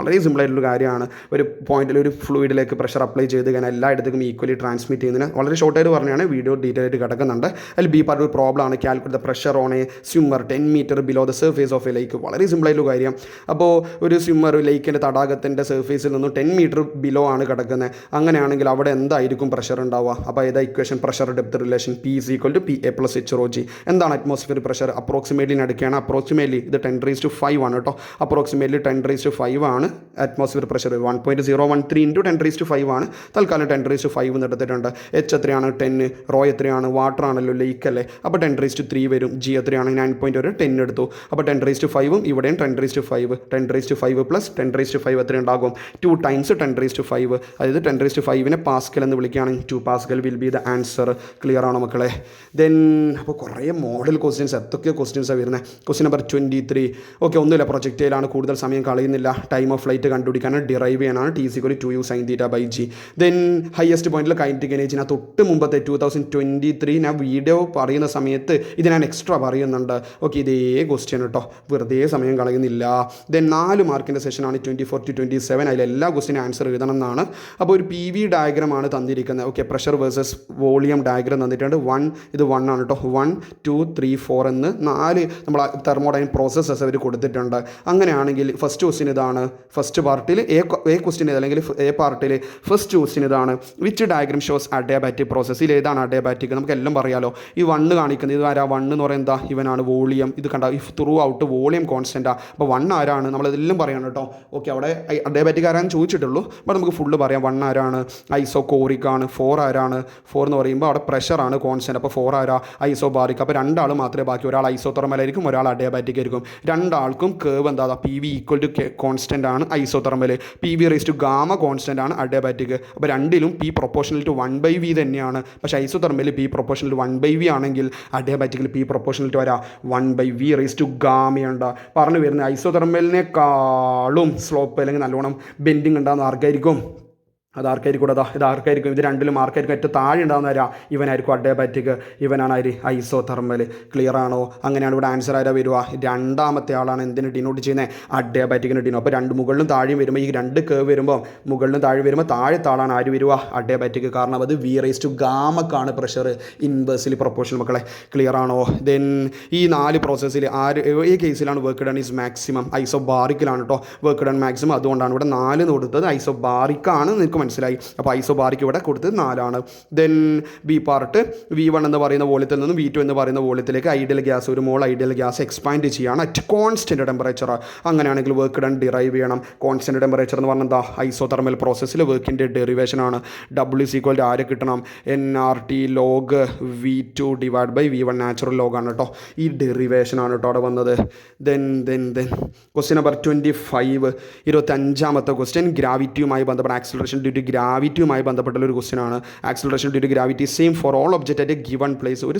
A: വളരെ സിമ്പിൾ ആയിട്ടുള്ള കാര്യമാണ്. ഒരു പോയിന്റിൽ ഒരു ഫ്ലൂയിഡിലേക്ക് പ്രഷർ അപ്ലൈ ചെയ്ത് കഴിഞ്ഞാൽ എല്ലായിടത്തേക്കും ഈക്വലി ട്രാൻസ്മിറ്റ് ചെയ്യുന്നതിന് വളരെ ഷോർട്ടായിട്ട് പറഞ്ഞു വീഡിയോ ഡീറ്റെയിൽ ആയിട്ട് കിടക്കുന്നുണ്ട്. അതിൽ ബി പാർട്ട് ഒരു പ്രോബ്ലം ആണ്. Calculate the pressure on A swimmer 10 meter below the surface of A ലേക്ക്. വളരെ സിമ്പിളായിട്ടുള്ള കാര്യം. അപ്പോൾ ഒരു സ്വിമ്മർ ലേക്കിൻ്റെ തടാകത്തിൻ്റെ സർഫേസിൽ നിന്നും 10 meter ബിലോ ആണ് കിടക്കുന്നത്. അങ്ങനെയാണെങ്കിൽ അവിടെ എന്തായിരിക്കും പ്രഷർ ഉണ്ടാവുക? അപ്പോൾ ഏതാ equation? Pressure depth relation. P = PA + HρG. എന്താണ് അറ്റ്മോസ്ഫിയർ പ്രഷർ? അപ്രോക്സിമേറ്റ്ലി നടക്കുകയാണ്. അപ്രോക്സിമേറ്റ്ലി ഇത് 10⁵ ആണ് കേട്ടോ. അപ്രോക്സിമേറ്റ്ലി 10⁵ ആണ് അറ്റ്മോസ്ഫിയർ പ്രഷർ. 1.013 × 10⁵ ആണ്. തൽക്കാലം 10⁵ എടുത്തിട്ടുണ്ട്. H എത്രയാണ്? 10. റോ എത്രയാണ്? വാട്ടർ ആണല്ലോ, ലേക്ക് അല്ലേ. അപ്പോൾ 10⁵ വരും. G എത്രയാണ്? 9.1 10 എടുത്തു. അപ്പോൾ 10⁵ ഇവിടെയും 10⁵. 10⁵ പ്ലസ് 10⁵ എത്ര ഉണ്ടാകും? 2 times 10⁵. അതായത് 10⁵ പാസ്കൽ എന്ന് വിളിക്കുകയാണെങ്കിൽ 2 Pascal will be the answer. Clear ആണോ മക്കളെ? ദെൻ അപ്പോൾ കുറേ മോഡൽ ക്വസ്റ്റ്യൻസ്, എന്തൊക്കെയോ ക്വസ്റ്റ്യൻസാണ് വരുന്നത്. Question number 23. ഓക്കെ, ഒന്നുമില്ല, പ്രൊജക്റ്റൈലാണ്. കൂടുതൽ സമയം കളയുന്നില്ല. ടൈം ഓഫ് ഫ്ലൈറ്റ് കണ്ടുപിടിക്കാനാണ്, ഡിറൈവ് ചെയ്യാനാണ്. T = 2u sin θ/g. Then highest പോയിന്റിൽ കൈനറ്റിക് എനർജിന് തൊട്ട് മുമ്പത്തെ 2023 ഞാൻ വീഡിയോ പറയുന്ന സമയത്ത് ഇത് ഞാൻ എക്സ്ട്രാ പറയുന്നുണ്ട്. ഓക്കെ, ഇതേ ക്വസ്റ്റ്യൻ കേട്ടോ, വെറുതെ സമയം കളയുന്നില്ല. ദെൻ 4 മാർക്കിൻ്റെ സെഷനാണ് 24 to 27. അതിലെല്ലാ ക്വസ്റ്റിനും ആൻസർ എഴുതണം എന്നാണ്. അപ്പോൾ ഒരു PV ഡയഗ്രമാണ് തന്നിരിക്കുന്നത്. Okay, pressure versus volume diagram തന്നിട്ടുണ്ട്. ഇത് 1 ആണ് കേട്ടോ. 1 2 3 4 എന്ന് 4 നമ്മൾ തെർമോഡൈൻ പ്രോസസ്സസ് അവർ കൊടുത്തിട്ടുണ്ട്. അങ്ങനെയാണെങ്കിൽ ഫസ്റ്റ് ക്വസ്റ്റ്യൻ ഇതാണ്. ഫസ്റ്റ് പാർട്ടിൽ എ ക്വസ്റ്റ്യൻ അല്ലെങ്കിൽ എ പാർട്ടിൽ ഫസ്റ്റ് ക്വസ്റ്റ്യൻ ഇതാണ്. Which diagram shows adiabatic process? ഇതിൽ ഏതാണ് അഡിയാബാറ്റിക്? നമുക്ക് എല്ലാം പറയാലോ. ഈ 1 കാണിക്കുന്നത് ഇത് ആരാ? 1 എന്ന് പറയുന്നത് എന്താ? ഇവനാണ് വോളിയം. ഇത് കണ്ട, ഇഫ് ത്രൂ ഔട്ട് വോളിയം കോൺസ്റ്റൻറ്റാ. അപ്പോൾ 1 ആരാണ്? നമ്മളതെല്ലാം പറയണം കേട്ടോ. ഓക്കെ, അവിടെ അഡിയാബാറ്റിക് ആരാന്ന് ചോദിച്ചിട്ടുള്ളൂ. അപ്പോൾ നമുക്ക് ഫുള്ള് പറയാം. 1 ആരാണ്? ഐസോകോറിക് ആണ്. 4 ആരാണ്? 4 എന്ന് പറയുമ്പോൾ അവിടെ പ്രഷറാണ് കോൺസ്റ്റൻറ്റ്. അപ്പോൾ 4 ആരാ? ഐസോബാറിക്. അപ്പോൾ 2 ആൾ മാത്രമേ ബാക്കി. ഒരാൾ ഐസോതെർമലായിരിക്കും, ഒരാൾ അഡിയാബാറ്റിക് ആയിരിക്കും. 2 ആൾക്കും കേവ് എന്താ? PV ഈക്വൽ ടു കോൺസ്റ്റൻ്റ് ആണ് isothermal. PV raise to gamma constant ആണ് അഡിയാബാറ്റിക്. അപ്പോൾ രണ്ടിലും P പ്രൊപ്പോർഷണൽ ടു 1/V തന്നെയാണ്. പക്ഷേ ഐസോതെർമൽ P പ്രൊപ്പോർഷണൽ 1/V ആണെങ്കിൽ അഡിയാബാറ്റിക്കിൽ P proportional to 1/V raise to ഗാമയുണ്ട്. പറഞ്ഞു വരുന്നത് ഐസോതെർമലിനേക്കാളും സ്ലോപ്പ് അല്ലെങ്കിൽ നല്ലോണം ബെൻഡിങ് ഉണ്ടാകുന്ന ആർക്കായിരിക്കും? അതാർക്കായിരിക്കും? ഇതാർക്കായിരിക്കും? ഇത് രണ്ടിലും ആർക്കായിരിക്കും ഏറ്റവും താഴെ ഉണ്ടാകുന്നവരാ? ഇവനായിരിക്കും അഡിയാബാറ്റിക്, ഇവനാണ് ഐസോതെർമൽ. ക്ലിയർ ആണോ? അങ്ങനെയാണ് ഇവിടെ ആൻസർ ആരാ വരിക? രണ്ടാമത്തെ ആളാണ് എന്തിന് ഡിനോട്ട് ചെയ്യുന്നത്? അഡിയാബാറ്റിക്കിന് ഡിനോ. അപ്പോൾ മുകളിലും താഴെയും വരുമ്പോൾ ഈ 2 കേവ് വരുമ്പോൾ മുകളിലും താഴെ വരുമ്പോൾ താഴത്തെ ആളാണ് ആര് വരിക? അഡിയാബാറ്റിക്. കാരണം അത് V റേസ് ടു ഗാമക്കാണ് പ്രഷർ ഇൻവേഴ്സ്ലി പ്രൊപ്പോർഷണൽ. മക്കളെ ക്ലിയർ ആണോ? ദെൻ ഈ 4 പ്രോസസ്സിൽ ഈ കേസിലാണ് വർക്ക് ഡൺ ഈസ് മാക്സിമം? ഐസോബാറിക്കിലാണ് കേട്ടോ വർക്ക് ഡൺ മാക്സിമം. അതുകൊണ്ടാണ് ഇവിടെ 4 കൊടുത്തത്. ഐസോബാറിക്കാണ്. നിങ്ങൾക്ക് മനസ്സിലായി. അപ്പോൾ ഐസോബാറിക് ഇവിടെ കൊടുത്തത് 4 ആണ്. ദെൻ ബി പാർട്ട് V1 എന്ന് പറയുന്ന വോളിയത്തിൽ നിന്നും V2 എന്ന് പറയുന്ന വോളിയത്തിലേക്ക് ഐഡിയൽ ഗ്യാസ്, ഒരു മോൾ ഐഡിയൽ ഗ്യാസ് എക്സ്പാൻഡ് ചെയ്യുകയാണ് അറ്റ് കോൺസ്റ്റൻറ്റ് ടെമ്പറേച്ചർ. അങ്ങനെയാണെങ്കിൽ വർക്ക് ഡൺ ഡിറൈവ് ചെയ്യണം. കോൺസ്റ്റൻറ്റ് ടെമ്പറേച്ചർ എന്ന് പറഞ്ഞാൽ എന്താ? ഐസോതെർമൽ പ്രോസസ്സിൽ വർക്കിൻ്റെ ഡെറിവേഷൻ ആണ്. W is equal to ആരെ കിട്ടണം? NRT log V2 ഡിവൈഡ് ബൈ V1 നാച്ചുറൽ ലോഗ് ആണ് കേട്ടോ. ഈ ഡെറിവേഷൻ ആണ് കേട്ടോ അവിടെ വന്നത്. ദെൻ ക്വസ്റ്റ്യൻ നമ്പർ 25, 25ാമത്തെ ക്വസ്റ്റ്യൻ ഗ്രാവിറ്റിയുമായി ബന്ധപ്പെട്ട ആക്സിലറേഷൻ ഡ്യൂ ടു ഗ്രാവിറ്റിയുമായി ബന്ധപ്പെട്ടുള്ള ഒരു ക്വസ്റ്റ്യൻ ആണ്. Acceleration due to gravity same for all object at a given place. ഒരു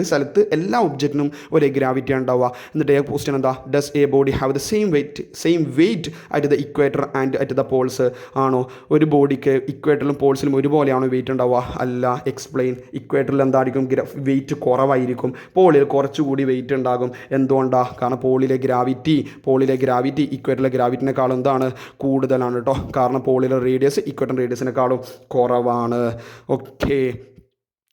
A: സ്ഥലത്ത് എല്ലാ ഒബ്ജക്റ്റിനും ഒരേ ഗ്രാവിറ്റിയാണ് ഉണ്ടാവുക. എന്നിട്ട് ഏ ക്വസ്റ്റ്യൻ എന്താ? Does A body have the same wait at the equator and at the Paul's? ആണോ? ഒരു ബോഡിക്ക് ഇക്വേറ്ററിലും പോൾസിലും ഒരുപോലെയാണോ വെയിറ്റ് ഉണ്ടാവുക? അല്ല. എക്സ്പ്ലെയിൻ. ഇക്വേറ്ററിൽ എന്തായിരിക്കും? വെയിറ്റ് കുറവായിരിക്കും. പോളിൽ കുറച്ചുകൂടി വെയിറ്റ് ഉണ്ടാകും. എന്തുകൊണ്ടാണ്? കാരണം പോളിലെ ഗ്രാവിറ്റി ഇക്വേറ്ററിലെ ഗ്രാവിറ്റിനേക്കാളും എന്താണ്? കൂടുതലാണ് കേട്ടോ. കാരണം പോളിലെ റേഡിയസ് ഇക്വേറ്റർ റേഡിയസിനേക്കാളും കുറവാണ്. Okay.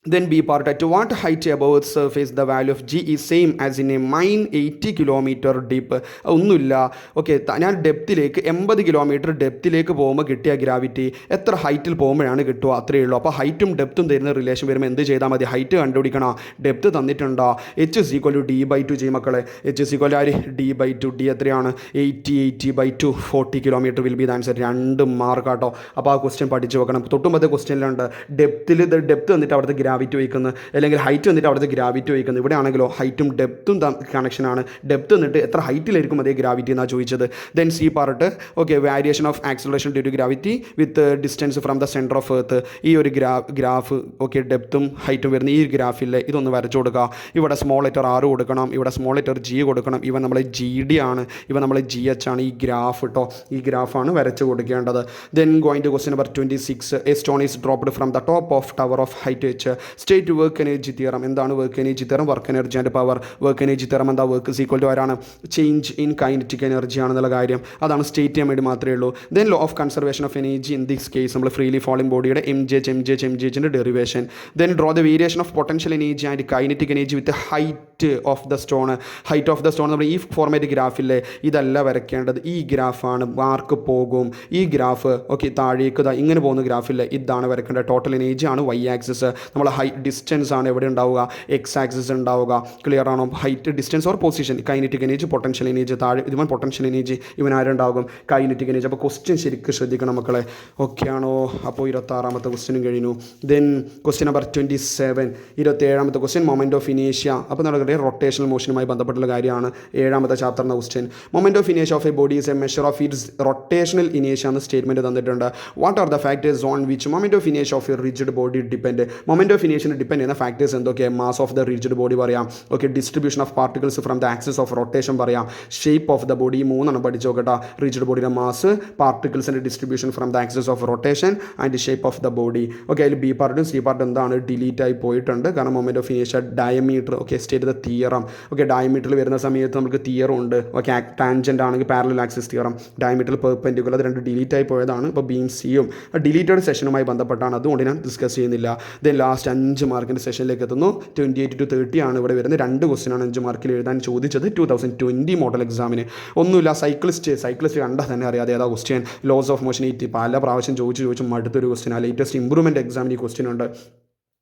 A: Then B part, at what height above Earth's surface the value of G is same as in a mine 80 kilometer deep? ഒന്നുമില്ല. ഓക്കെ, ഞാൻ ഡെപ്തിലേക്ക് 80 കിലോമീറ്റർ ഡെപ്തിലേക്ക് പോകുമ്പോൾ കിട്ടിയ ഗ്രാവിറ്റി എത്ര ഹൈറ്റിൽ പോകുമ്പോഴാണ് കിട്ടുക? അത്രയേ ഉള്ളൂ. അപ്പോൾ ഹൈറ്റും ഡെപ്തും തരുന്ന റിലേഷൻ വരുമ്പോൾ എന്ത് ചെയ്താൽ മതി? ഹൈറ്റ് കണ്ടുപിടിക്കണം. Depth തന്നിട്ടുണ്ടോ? H is equal to D/2 ചെയ്യും മക്കളെ. H is equal to ആര്? D/2. D എത്രയാണ്? 80/2 40 kilometre will be the answer. 2 mark കേട്ടോ. അപ്പോൾ ആ ക്വസ്റ്റ്യൻ പഠിച്ച് വെക്കണം. തൊട്ടുമ്പത്തെ ക്വസ്റ്റ്യനിലുണ്ട് ഡെപ്ത് വന്നിട്ട് അവിടുത്തെ ഗ്രാവിറ്റി വയ്ക്കുന്നത്, അല്ലെങ്കിൽ ഹൈറ്റ് വന്നിട്ട് അവിടുത്തെ ഗ്രാവിറ്റി വയ്ക്കുന്നത്. ഇവിടെ ആണെങ്കിലോ ഹൈറ്റും ഡെപ്തും കണക്ഷനാണ്. ഡെപ്ത് വന്നിട്ട് എത്ര ഹൈറ്റിലായിരിക്കും അതേ ഗ്രാവിറ്റി എന്നാണ് ചോദിച്ചത്. Then C part, okay, variation of acceleration due to gravity with distance from the centre of earth. ഈ ഒരു ഗ്രാഫ് ഓക്കെ, ഡെപ്തും ഹൈറ്റും വരുന്ന ഈ ഗ്രാഫിൽ ഇതൊന്ന് വരച്ചു കൊടുക്കുക. ഇവിടെ സ്മോൾ ലെറ്റർ R കൊടുക്കണം, ഇവിടെ സ്മോൾ ലെറ്റർ G കൊടുക്കണം. ഇവ നമ്മൾ GD ആണ്, ഇവ നമ്മൾ GH ആണ്. ഈ ഗ്രാഫ് കേട്ടോ, ഈ ഗ്രാഫാണ് വരച്ച് കൊടുക്കേണ്ടത്. Then going to question number 26, a stone is dropped from the top of tower of height H. State work energy theorem. എന്താണ് work energy theorem? Work energy and power. Work energy theorem എന്താ? വർക്ക് ഈസ് ഈക്വൽ ടു ആരാണ്? ചേഞ്ച് ഇൻ കൈനറ്റിക് എനർജി ആണെന്നുള്ള കാര്യം അതാണ് സ്റ്റേറ്റ് ചെയ്യാൻ വേണ്ടി മാത്രമേ ഉള്ളൂ. Then law of conservation of energy in this case നമ്മൾ ഫ്രീലി ഫോളിംഗ് ബോഡിയുടെ MGHൻ്റെ derivation. Then draw the variation of potential energy and kinetic energy with height of the stone. Height of the stone നമ്മൾ ഈ ഫോർമാറ്റ് ഗ്രാഫില്ലേ ഇതല്ല വരയ്ക്കേണ്ടത്. ഈ ഗ്രാഫാണ്. മാർക്ക് പോകും. ഈ ഗ്രാഫ് ഓക്കെ, താഴേക്ക് ഇങ്ങനെ പോകുന്ന ഗ്രാഫില്ലേ ഇതാണ് വരയ്ക്കേണ്ടത്. ടോട്ടൽ എനർജി ആണ് Y ആക്സിസ്. നമ്മൾ ഡിസ്റ്റൻസ് ആണ് എവിടെ ഉണ്ടാവുക? X ആക്സിസ് ഉണ്ടാവുക. ക്ലിയർ ആണോ? Height, distance or position. Kinetic energy, potential energy. താഴെ ഇവൻ പൊട്ടൻഷ്യൽ എനർജി, ഇവൻ ആരുണ്ടാകും? Kinetic energy. അപ്പോൾ ക്വസ്റ്റ്യൻ ശരിക്കും ശ്രദ്ധിക്കണം മക്കളെ. ഓക്കെ ആണോ? അപ്പോൾ 26ാമത്തെ ക്വസ്റ്റ്യനും കഴിഞ്ഞു. ദെൻ ക്വസ്റ്റ്യൻ നമ്പർ 27, 27ാമത്തെ ക്വസ്റ്റ്യൻ മൊമെൻറ്റ് ഓഫ് ഇനേഷ്യ. അപ്പോൾ നമ്മുടെ റൊട്ടേഷണൽ മോഷനുമായി ബന്ധപ്പെട്ടുള്ള കാര്യമാണ്. 7ാമത്തെ ചാപ്റ്ററിൻ്റെ ക്വസ്റ്റ്യൻ. മൊമെൻറ്റ് ഓഫ് ഇനേഷ്യ of A body is a measure of its rotational ഇനേഷ്യ എന്ന സ്റ്റേറ്റ്മെൻറ്റ് തന്നിട്ടുണ്ട്. What are the factors on which moment of ഇനേഷ്യ of a rigid body depend? Moment of of ഇനേഷനെ ഡിപ്പെൻഡ് ചെയ്യുന്ന ഫാക്ടേഴ്സ് എന്തൊക്കെയാണ്? Mass of the rigid body പറയാം, okay, distribution of particles from the axis of rotation പറയാം, ഷേപ്പ് ഓഫ് ദ ബോഡി, മൂന്നെണ്ണം പഠിച്ചു നോക്കട്ടെ. റിജിഡ് ബോഡിയുടെ മാസ്, പാർട്ടിക്കിൾസിൻ്റെ distribution from the axis of rotation and shape of the body. Okay, അതിൽ ബി പാർട്ടും സി പാർട്ടും എന്താണ് ഡിലീറ്റ് ആയി പോയിട്ടുണ്ട്, കാരണം മൊമെൻറ്റ് ഓഫ് ഇനേഷ്യ diameter. Okay, state the theorem. Okay, ഡയമീറ്ററിൽ വരുന്ന സമയത്ത് നമുക്ക് തിയറും ഉണ്ട്. ഓക്കെ, ടാൻജൻ്റ് ആണെങ്കിൽ പാരലൽ ആക്സിസ് തിയറം, ഡയമീറ്ററിൽ പെർപെൻഡിക്കുലർ, അത് രണ്ട് ഡിലീറ്റ് ആയി പോയതാണ്. ഇപ്പോൾ ബീം സിയും ഡിലീറ്റഡ് സെഷനുമായി ബന്ധപ്പെട്ടാണ്, അതുകൊണ്ട് ഞാൻ ഡിസ്കസ് ചെയ്യുന്നില്ല. ദെൻ ലാസ്റ്റ് 5 മാർക്കിൻ്റെ സെഷനിലേക്ക് എത്തുന്നു. 28 to 30 ആണ് ഇവിടെ വരുന്നത്. 2 ക്വസ്റ്റ്യനാണ് 5 മാർക്കിൽ എഴുതാൻ ചോദിച്ചത് 2020 മോഡൽ എക്സാമിന്. ഒന്നുമില്ല, സൈക്ലിസ്റ്റ് കണ്ടാൽ തന്നെ അറിയാതെ ഏതാ ക്വസ്റ്റ്യൻ. ലോസ് ഓഫ് മോഷൻ 80 പല പ്രാവശ്യം ചോദിച്ചു മടുത്തൊരു ക്വസ്റ്റ്യൻ. ലേറ്റസ്റ്റ് ഇംപ്രൂവ്മെൻറ്റ് എക്സാമിന് ഈ ക്വസ്റ്റ്യൻ ഉണ്ട്.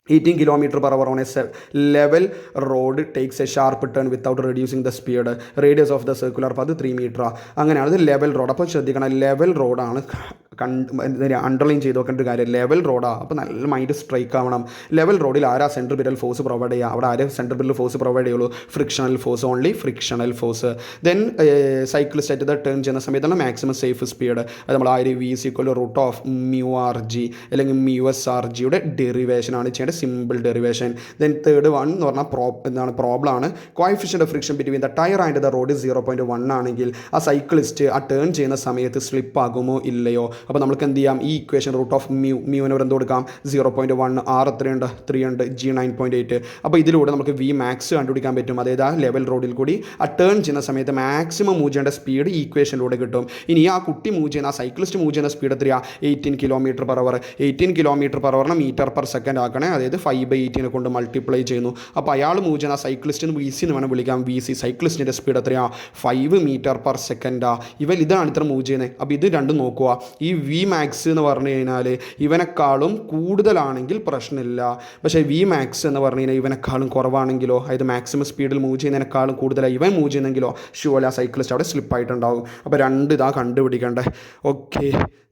A: 18 km/h on a level road takes a sharp turn without reducing the speed. Radius of the circular path 3 meter. അങ്ങനെയാണ്. ഇത് ലെവൽ റോഡ്. അപ്പോൾ ശ്രദ്ധിക്കണം, ലെവൽ റോഡാണ്. അണ്ടർലൈൻ ചെയ്ത് നോക്കേണ്ട ഒരു കാര്യം, ലെവൽ റോഡാണ്. അപ്പോൾ നല്ല മൈൻഡ് സ്ട്രൈക്ക് ആവണം. ലെവൽ റോഡിൽ ആരാ സെൻട്രൽ പിരൽ ഫോഴ്സ് പ്രൊവൈഡ് ചെയ്യുക? അവിടെ ആരും സെൻട്രൽ പിരൽ ഫോഴ്സ് പ്രൊവൈഡ് ചെയ്യുള്ളൂ? Frictional force, only frictional force. Then cyclist ആയിട്ട് ടേൺ ചെയ്യുന്ന സമയത്താണ് മാക്സിമം സേഫ് സ്പീഡ്. അത് നമ്മൾ v=√μ(r)g അല്ലെങ്കിൽ μs(r)gയുടെ ഡെറിവേഷനാണ് ചെയ്യേണ്ടത്, simple derivation. Then third one എന്ന് പറഞ്ഞാൽ പ്രോബ്ലം ആണ്. Coefficient of friction between the tyre and the road 0.1 ആണെങ്കിൽ ആ സൈക്ലിസ്റ്റ് ആ ടേൺ ചെയ്യുന്ന സമയത്ത് സ്ലിപ്പ് ആകുമോ ഇല്ലയോ? അപ്പോൾ നമുക്ക് എന്ത് ചെയ്യാം? ഈ ഇക്വേഷൻ √μ എന്ത് കൊടുക്കാം? 0.1. R എത്രയുണ്ട്? 3 ഉണ്ട്. G 9.8. അപ്പോൾ ഇതിലൂടെ നമുക്ക് V മാക്സ് കണ്ടുപിടിക്കാൻ പറ്റും. അതായത് ആ ലെവൽ റോഡിൽ കൂടി ആ ടേൺ ചെയ്യുന്ന സമയത്ത് മാക്സിമം മൂവ് ചെയ്യേണ്ട സ്പീഡ് ഈ ഇക്വേഷനിലൂടെ കിട്ടും. ഇനി ആ കുട്ടി മൂവ് ചെയ്യുന്ന, ആ സൈക്ലിസ്റ്റ് മൂവ് ചെയ്യുന്ന സ്പീഡ് എത്രയാണ്? 18 km/h. 18 km/h metre second ആക്കണേ. അതായത് 5/18 കൊണ്ട് മൾട്ടിപ്ലൈ ചെയ്യുന്നു. അപ്പോൾ അയാൾ മൂവ് ചെയ്യുന്ന ആ സൈക്ലിസ്റ്റിന് VC എന്ന് വേണം വിളിക്കാം. VC സൈക്ലിസ്റ്റിൻ്റെ സ്പീഡ് എത്രയാണ്? 5 മീറ്റർ/സെക്കൻഡാണ്. ഇതാണ് ഇത്ര മൂവ് ചെയ്യുന്നത്. അപ്പോൾ ഇത് രണ്ടും നോക്കുക. ഈ V മാക്സ് എന്ന് പറഞ്ഞു കഴിഞ്ഞാൽ ഇവനെക്കാളും കൂടുതലാണെങ്കിൽ പ്രശ്നമില്ല. പക്ഷേ V മാക്സ് എന്ന് പറഞ്ഞു കഴിഞ്ഞാൽ ഇവനെക്കാളും കുറവാണെങ്കിലോ, അതായത് മാക്സിമം സ്പീഡിൽ മൂവ് ചെയ്യുന്നതിനേക്കാളും കൂടുതലായി ഇവൻ മൂവ് ചെയ്യുന്നെങ്കിലോ ഷുവർ ആ സൈക്ലിസ്റ്റ് അവിടെ സ്ലിപ്പായിട്ടുണ്ടാകും. അപ്പോൾ ഇതാ കണ്ടുപിടിക്കണ്ടേ. Okay,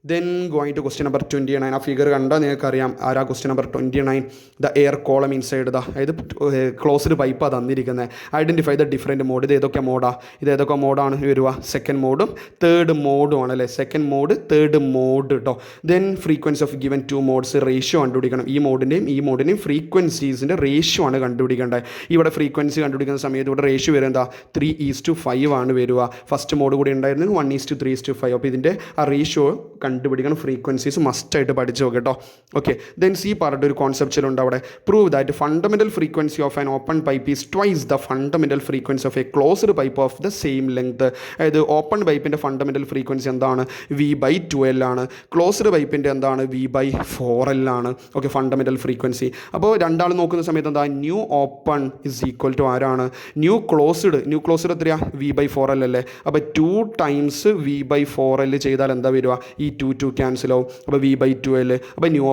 A: then going to question number 29. ആ ഫിഗർ കണ്ടാൽ നിങ്ങൾക്കറിയാം ആരാ question number 29. The air column inside അതായത് ക്ലോസ്ഡ് പൈപ്പാണ് തന്നിരിക്കുന്നത്. Identify the different mode. ഇത് ഏതൊക്കെ മോഡാണ് വരിക? സെക്കൻഡ് മോഡും തേർഡ് മോഡും ആണ് അല്ലേ? സെക്കൻഡ് മോഡ്, തേർഡ് മോഡ് കേട്ടോ. Then frequency of given 2 modes ratio കണ്ടുപിടിക്കണം. ഈ മോഡിൻ്റെയും ഫ്രീക്വൻസീസിൻ്റെ റേഷ്യോ ആണ് കണ്ടുപിടിക്കേണ്ടത്. ഇവിടെ ഫ്രീക്വൻസി കണ്ടുപിടിക്കുന്ന സമയത്ത് ഇവിടെ റേഷ്യോ വരും എന്താ? 3:5 ആണ് വരിക. ഫസ്റ്റ് മോഡ് കൂടി ഉണ്ടായിരുന്നു 1:3:5. അപ്പോൾ ഇതിൻ്റെ ആ റേഷ്യോ കണ്ടുപിടിക്കണം. ഫ്രീക്വൻസീസ് മസ്റ്റായിട്ട് പഠിച്ചു നോക്കുക കേട്ടോ. ഓക്കെ, ദെൻ സി പറഞ്ഞിട്ട് ഒരു കോൺസെപ്റ്റിലുണ്ട് അവിടെ. Prove that fundamental frequency of an open pipe is twice the fundamental frequency of a closed pipe of the same length. അതായത് ഓപ്പൺ പൈപ്പിൻ്റെ ഫണ്ടമെൻ്റൽ ഫ്രീക്വൻസി എന്താണ്? V/2L ആണ്. ക്ലോസ്ഡ് പൈപ്പിൻ്റെ എന്താണ്? V/4L ആണ്. Okay, fundamental frequency. അപ്പോൾ രണ്ടാൾ നോക്കുന്ന സമയത്ത് എന്താ? Nu open is equal to ആരാണ്? ന്യൂ ക്ലോസ്ഡ് എത്രയാണ്? V/4L അല്ലേ? അപ്പോൾ 2 times V/4L ചെയ്താൽ എന്താ വരിക? ഈ 2 ക്യാൻസൽ ആവും. അപ്പോൾ V/2L. അപ്പോൾ ന്യൂ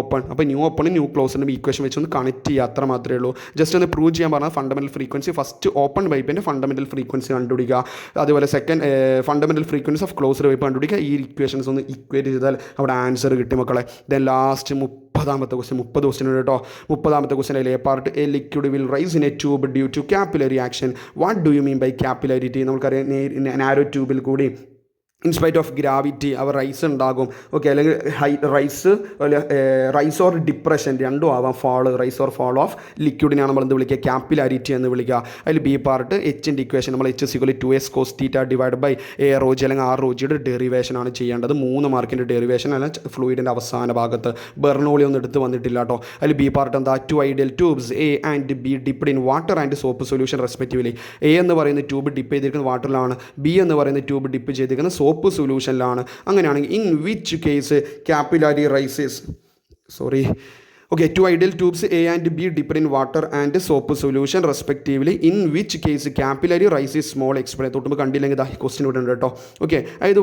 A: ഓപ്പൺ ന്യൂ ക്ലോസിൻ്റെ ഈക്വേഷൻ വെച്ചൊന്ന് കണക്ട് ചെയ്യുക, അത്ര മാത്രമേ ഉള്ളൂ. ജസ്റ്റ് ഒന്ന് പ്രൂവ് ചെയ്യാൻ പറഞ്ഞാൽ ഫണ്ടമെൻ്റൽ ഫ്രീക്വൻസി ഫസ്റ്റ് ഓപ്പൺ പൈപ്പിൻ്റെ ഫണ്ടമെൻ്റൽ ഫ്രീക്വൻസി കണ്ടുപിടിക്കുക. അതുപോലെ second fundamental frequency of closed pipe കണ്ടുപിടിക്കുക. ഈ ഇക്വേഷൻസ് ഒന്ന് ഇക്വേറ്റ് ചെയ്താൽ അവിടെ ആൻസർ കിട്ടി മക്കളെ. ദെൻ ലാസ്റ്റ് 30ാമത്തെ ക്വസ്റ്റ്യൻ. 30 ക്വസ്റ്റ്യൻ കേട്ടോ. 30ാമത്തെ question A part a liquid will rise in a tube due to capillary action. What do you mean by capillarity? നമുക്കറിയാം നാരോ ട്യൂബിൽ കൂടി ഇൻസ്പൈറ്റ് ഓഫ് ഗ്രാവിറ്റി അവർ റൈസ് ഉണ്ടാകും. ഓക്കെ, അല്ലെങ്കിൽ റൈസ് ഓർ ഡിപ്രഷൻ രണ്ടും ആവാം. റൈസ് ഓർ ഫാൾ ഓഫ് ലിക്വിഡിനെയാണ് നമ്മൾ എന്ത് വിളിക്കുക? കാപ്പിലാരിറ്റി എന്ന് വിളിക്കുക. അതിൽ ബി പാർട്ട് എച്ചിൻ്റെ ഇക്വേഷൻ നമ്മൾ H=2s cos θ divide by A ρg അല്ലെങ്കിൽ R ρgയുടെ ഡെറിവേഷനാണ് ചെയ്യേണ്ടത്. 3 മാർക്കിൻ്റെ ഡെറിവേഷൻ അല്ല ഫ്ലൂയിഡിൻ്റെ അവസാന ഭാഗത്ത്. ബെർണോളി ഒന്നും എടുത്ത് വന്നിട്ടില്ല കേട്ടോ. അതിൽ ബി പാർട്ട് എന്താ? 2 ideal tubes A and B dipped in water and soap solution respectively. A എന്ന് പറയുന്ന ട്യൂബ് ഡിപ്പ് ചെയ്തിരിക്കുന്നത് വാട്ടറിലാണ്, B എന്ന് പറയുന്ന ട്യൂബ് ഡിപ്പ് ചെയ്തിരിക്കുന്നത് സോപ്പ് സൊല്യൂഷനിലാണ്. അങ്ങനെയാണെങ്കിൽ in which case capillary rises Okay, 2 ideal tubes A and B dip in water and soap solution respectively, in which case capillary rises small explain. തൊട്ടുമ്പോൾ കണ്ടില്ലെങ്കിൽ ഇതാ ക്വസ്റ്റ്യൻ ഇവിടെ ഉണ്ട് കേട്ടോ. ഓക്കെ, അതായത്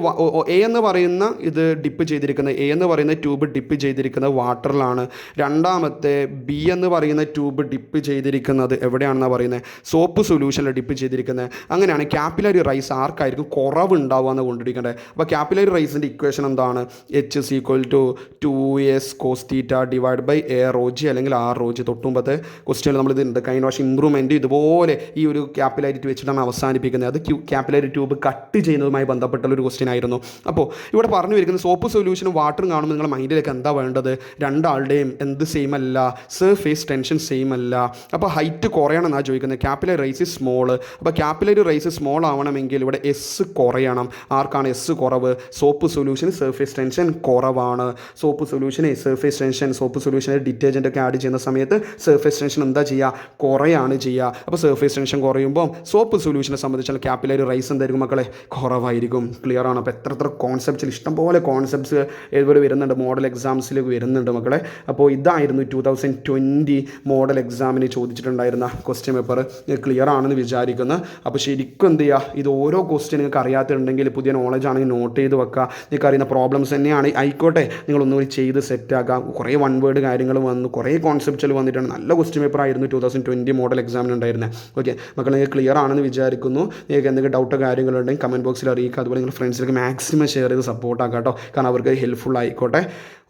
A: എ എന്ന് പറയുന്ന ഇത് ഡിപ്പ് ചെയ്തിരിക്കുന്നത്, എ എന്ന് പറയുന്ന ട്യൂബ് ഡിപ്പ് ചെയ്തിരിക്കുന്നത് വാട്ടറിലാണ്. രണ്ടാമത്തെ ബി എന്ന് പറയുന്ന ട്യൂബ് ഡിപ്പ് ചെയ്തിരിക്കുന്നത് എവിടെയാണെന്നാണ് പറയുന്നത്? സോപ്പ് സൊല്യൂഷനിൽ ഡിപ്പ് ചെയ്തിരിക്കുന്നത്. അങ്ങനെയാണ് കാപ്പിലറി റൈസ് ആർക്കായിരിക്കും കുറവ് ഉണ്ടാവുക എന്ന് കൊണ്ടിരിക്കേണ്ടത്. അപ്പോൾ കാപ്പിലറി റൈസിൻ്റെ ഇക്വേഷൻ എന്താണ്? H=2s cos θ divide by Roji അല്ലെങ്കിൽ ആർ റോജി തൊട്ടുമ്പത്തെ ക്വസ്റ്റ്യൻ നമ്മൾ ഇതുണ്ട് കൈൻഡ് വാഷ് ഇമ്പ്രൂവ്മെൻറ്റ് ഇതുപോലെ ഈ ഒരു ക്യാപ്പിലാരിറ്റി വെച്ചിട്ടാണ് അവസാനിപ്പിക്കുന്നത്. അത് ക്യാപ്പിലറി ട്യൂബ് കട്ട് ചെയ്യുന്നതുമായി ബന്ധപ്പെട്ടുള്ള ഒരു ക്വസ്റ്റ്യൻ ആയിരുന്നു. അപ്പോൾ ഇവിടെ പറഞ്ഞു വരുന്നത് സോപ്പ് സൊല്യൂഷനും വാട്ടറും കാണുമ്പോൾ നിങ്ങളുടെ മൈൻഡിലേക്ക് എന്താ വേണ്ടത്? രണ്ടാളുടെയും എന്ത് സെയിം അല്ല, സർഫേസ് ടെൻഷൻ സെയിം അല്ല. അപ്പോൾ ഹൈറ്റ് കുറയണം എന്നാണ് ചോദിക്കുന്നത്. Capillary rise small. അപ്പോൾ ക്യാപ്പിലറി റൈസ് സ്മോൾ ആവണമെങ്കിൽ ഇവിടെ എസ് കുറയണം. ആർക്കാണ് എസ് കുറവ്? സോപ്പ് സൊല്യൂഷന് സർഫേസ് ടെൻഷൻ കുറവാണ്. സോപ്പ് സൊല്യൂഷന് സർഫേസ് ടെൻഷൻ, സോപ്പ് സൊല്യൂഷന് ഡിറ്റർജൻ്റ് ഒക്കെ ആഡ് ചെയ്യുന്ന സമയത്ത് സർഫേസ് ടെൻഷൻ എന്താ ചെയ്യുക? കുറയാണ് ചെയ്യുക. അപ്പോൾ സർഫേസ് ടെൻഷൻ കുറയുമ്പോൾ സോപ്പ് സൊല്യൂഷനെ സംബന്ധിച്ചാൽ ക്യാപ്പിലറി റൈസ് എന്തായിരിക്കും മക്കളെ? കുറവായിരിക്കും. ക്ലിയർ ആണ്? അപ്പോൾ എത്ര കോൺസെപ്റ്റ്സിൽ ഇഷ്ടംപോലെ കോൺസെപ്റ്റ്സ് ഇതുപോലെ വരുന്നുണ്ട്, മോഡൽ എക്സാംസിൽ വരുന്നുണ്ട് മക്കളെ. അപ്പോൾ ഇതായിരുന്നു 2020 മോഡൽ എക്സാമിന് ചോദിച്ചിട്ടുണ്ടായിരുന്ന ക്വസ്റ്റ്യൻ പേപ്പർ. ക്ലിയർ ആണെന്ന് വിചാരിക്കുന്നു. അപ്പോൾ ശരിക്കും എന്ത് ചെയ്യുക, ഇത് ഓരോ ക്വസ്റ്റ്യൻ നിങ്ങൾക്ക് അറിയാത്തുണ്ടെങ്കിൽ പുതിയ നോളജ് ആണെങ്കിൽ നോട്ട് ചെയ്ത് വെക്കുക. നിങ്ങൾക്ക് അറിയുന്ന പ്രോബ്ലംസ് തന്നെയാണ് ആയിക്കോട്ടെ, നിങ്ങളൊന്നുകൂടി ചെയ്ത് സെറ്റാക്കാം. കുറേ വൺ വേർഡ് കാര്യങ്ങൾ വന്നു, കുറേ കോൺസെപ്റ്റുകൾ വന്നിട്ടുണ്ട്. നല്ല ക്വസ്റ്റ്യൻ പേപ്പർ ആയിരുന്നു 2020 മോഡൽ എക്സാമിന് ഉണ്ടായിരുന്നത്. ഓക്കെ മക്കൾ, നിങ്ങൾക്ക് ക്ലിയർ ആണെന്ന് വിചാരിക്കുന്നു. നിങ്ങൾക്ക് എന്തെങ്കിലും ഡൗട്ടോ കാര്യങ്ങളുണ്ടെങ്കിൽ കമൻറ്റ് ബോക്സിൽ അറിയിക്കുക. അതുപോലെ നിങ്ങൾ ഫ്രണ്ട്സിലേക്ക് മാക്സിമം ഷെയർ ചെയ്ത് സപ്പോർട്ട് ആക്കാം കേട്ടോ, കാരണം അവർക്ക് ഹെൽപ്ഫുൾ ആയിക്കോട്ടെ.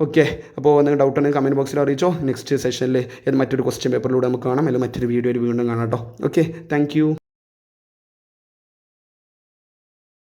A: ഓക്കെ, അപ്പോൾ എന്തെങ്കിലും ഡൗട്ട് ഉണ്ടെങ്കിൽ കമൻറ്റ് ബോക്സിൽ അറിയിച്ചോ. നെക്സ്റ്റ് സെഷനിൽ മറ്റൊരു ക്വസ്റ്റ്യൻ പേപ്പറിലൂടെ നമുക്ക് കാണാം, അല്ലെങ്കിൽ മറ്റൊരു വീഡിയോയിൽ വീണ്ടും കാണാം കേട്ടോ. Okay, thank you.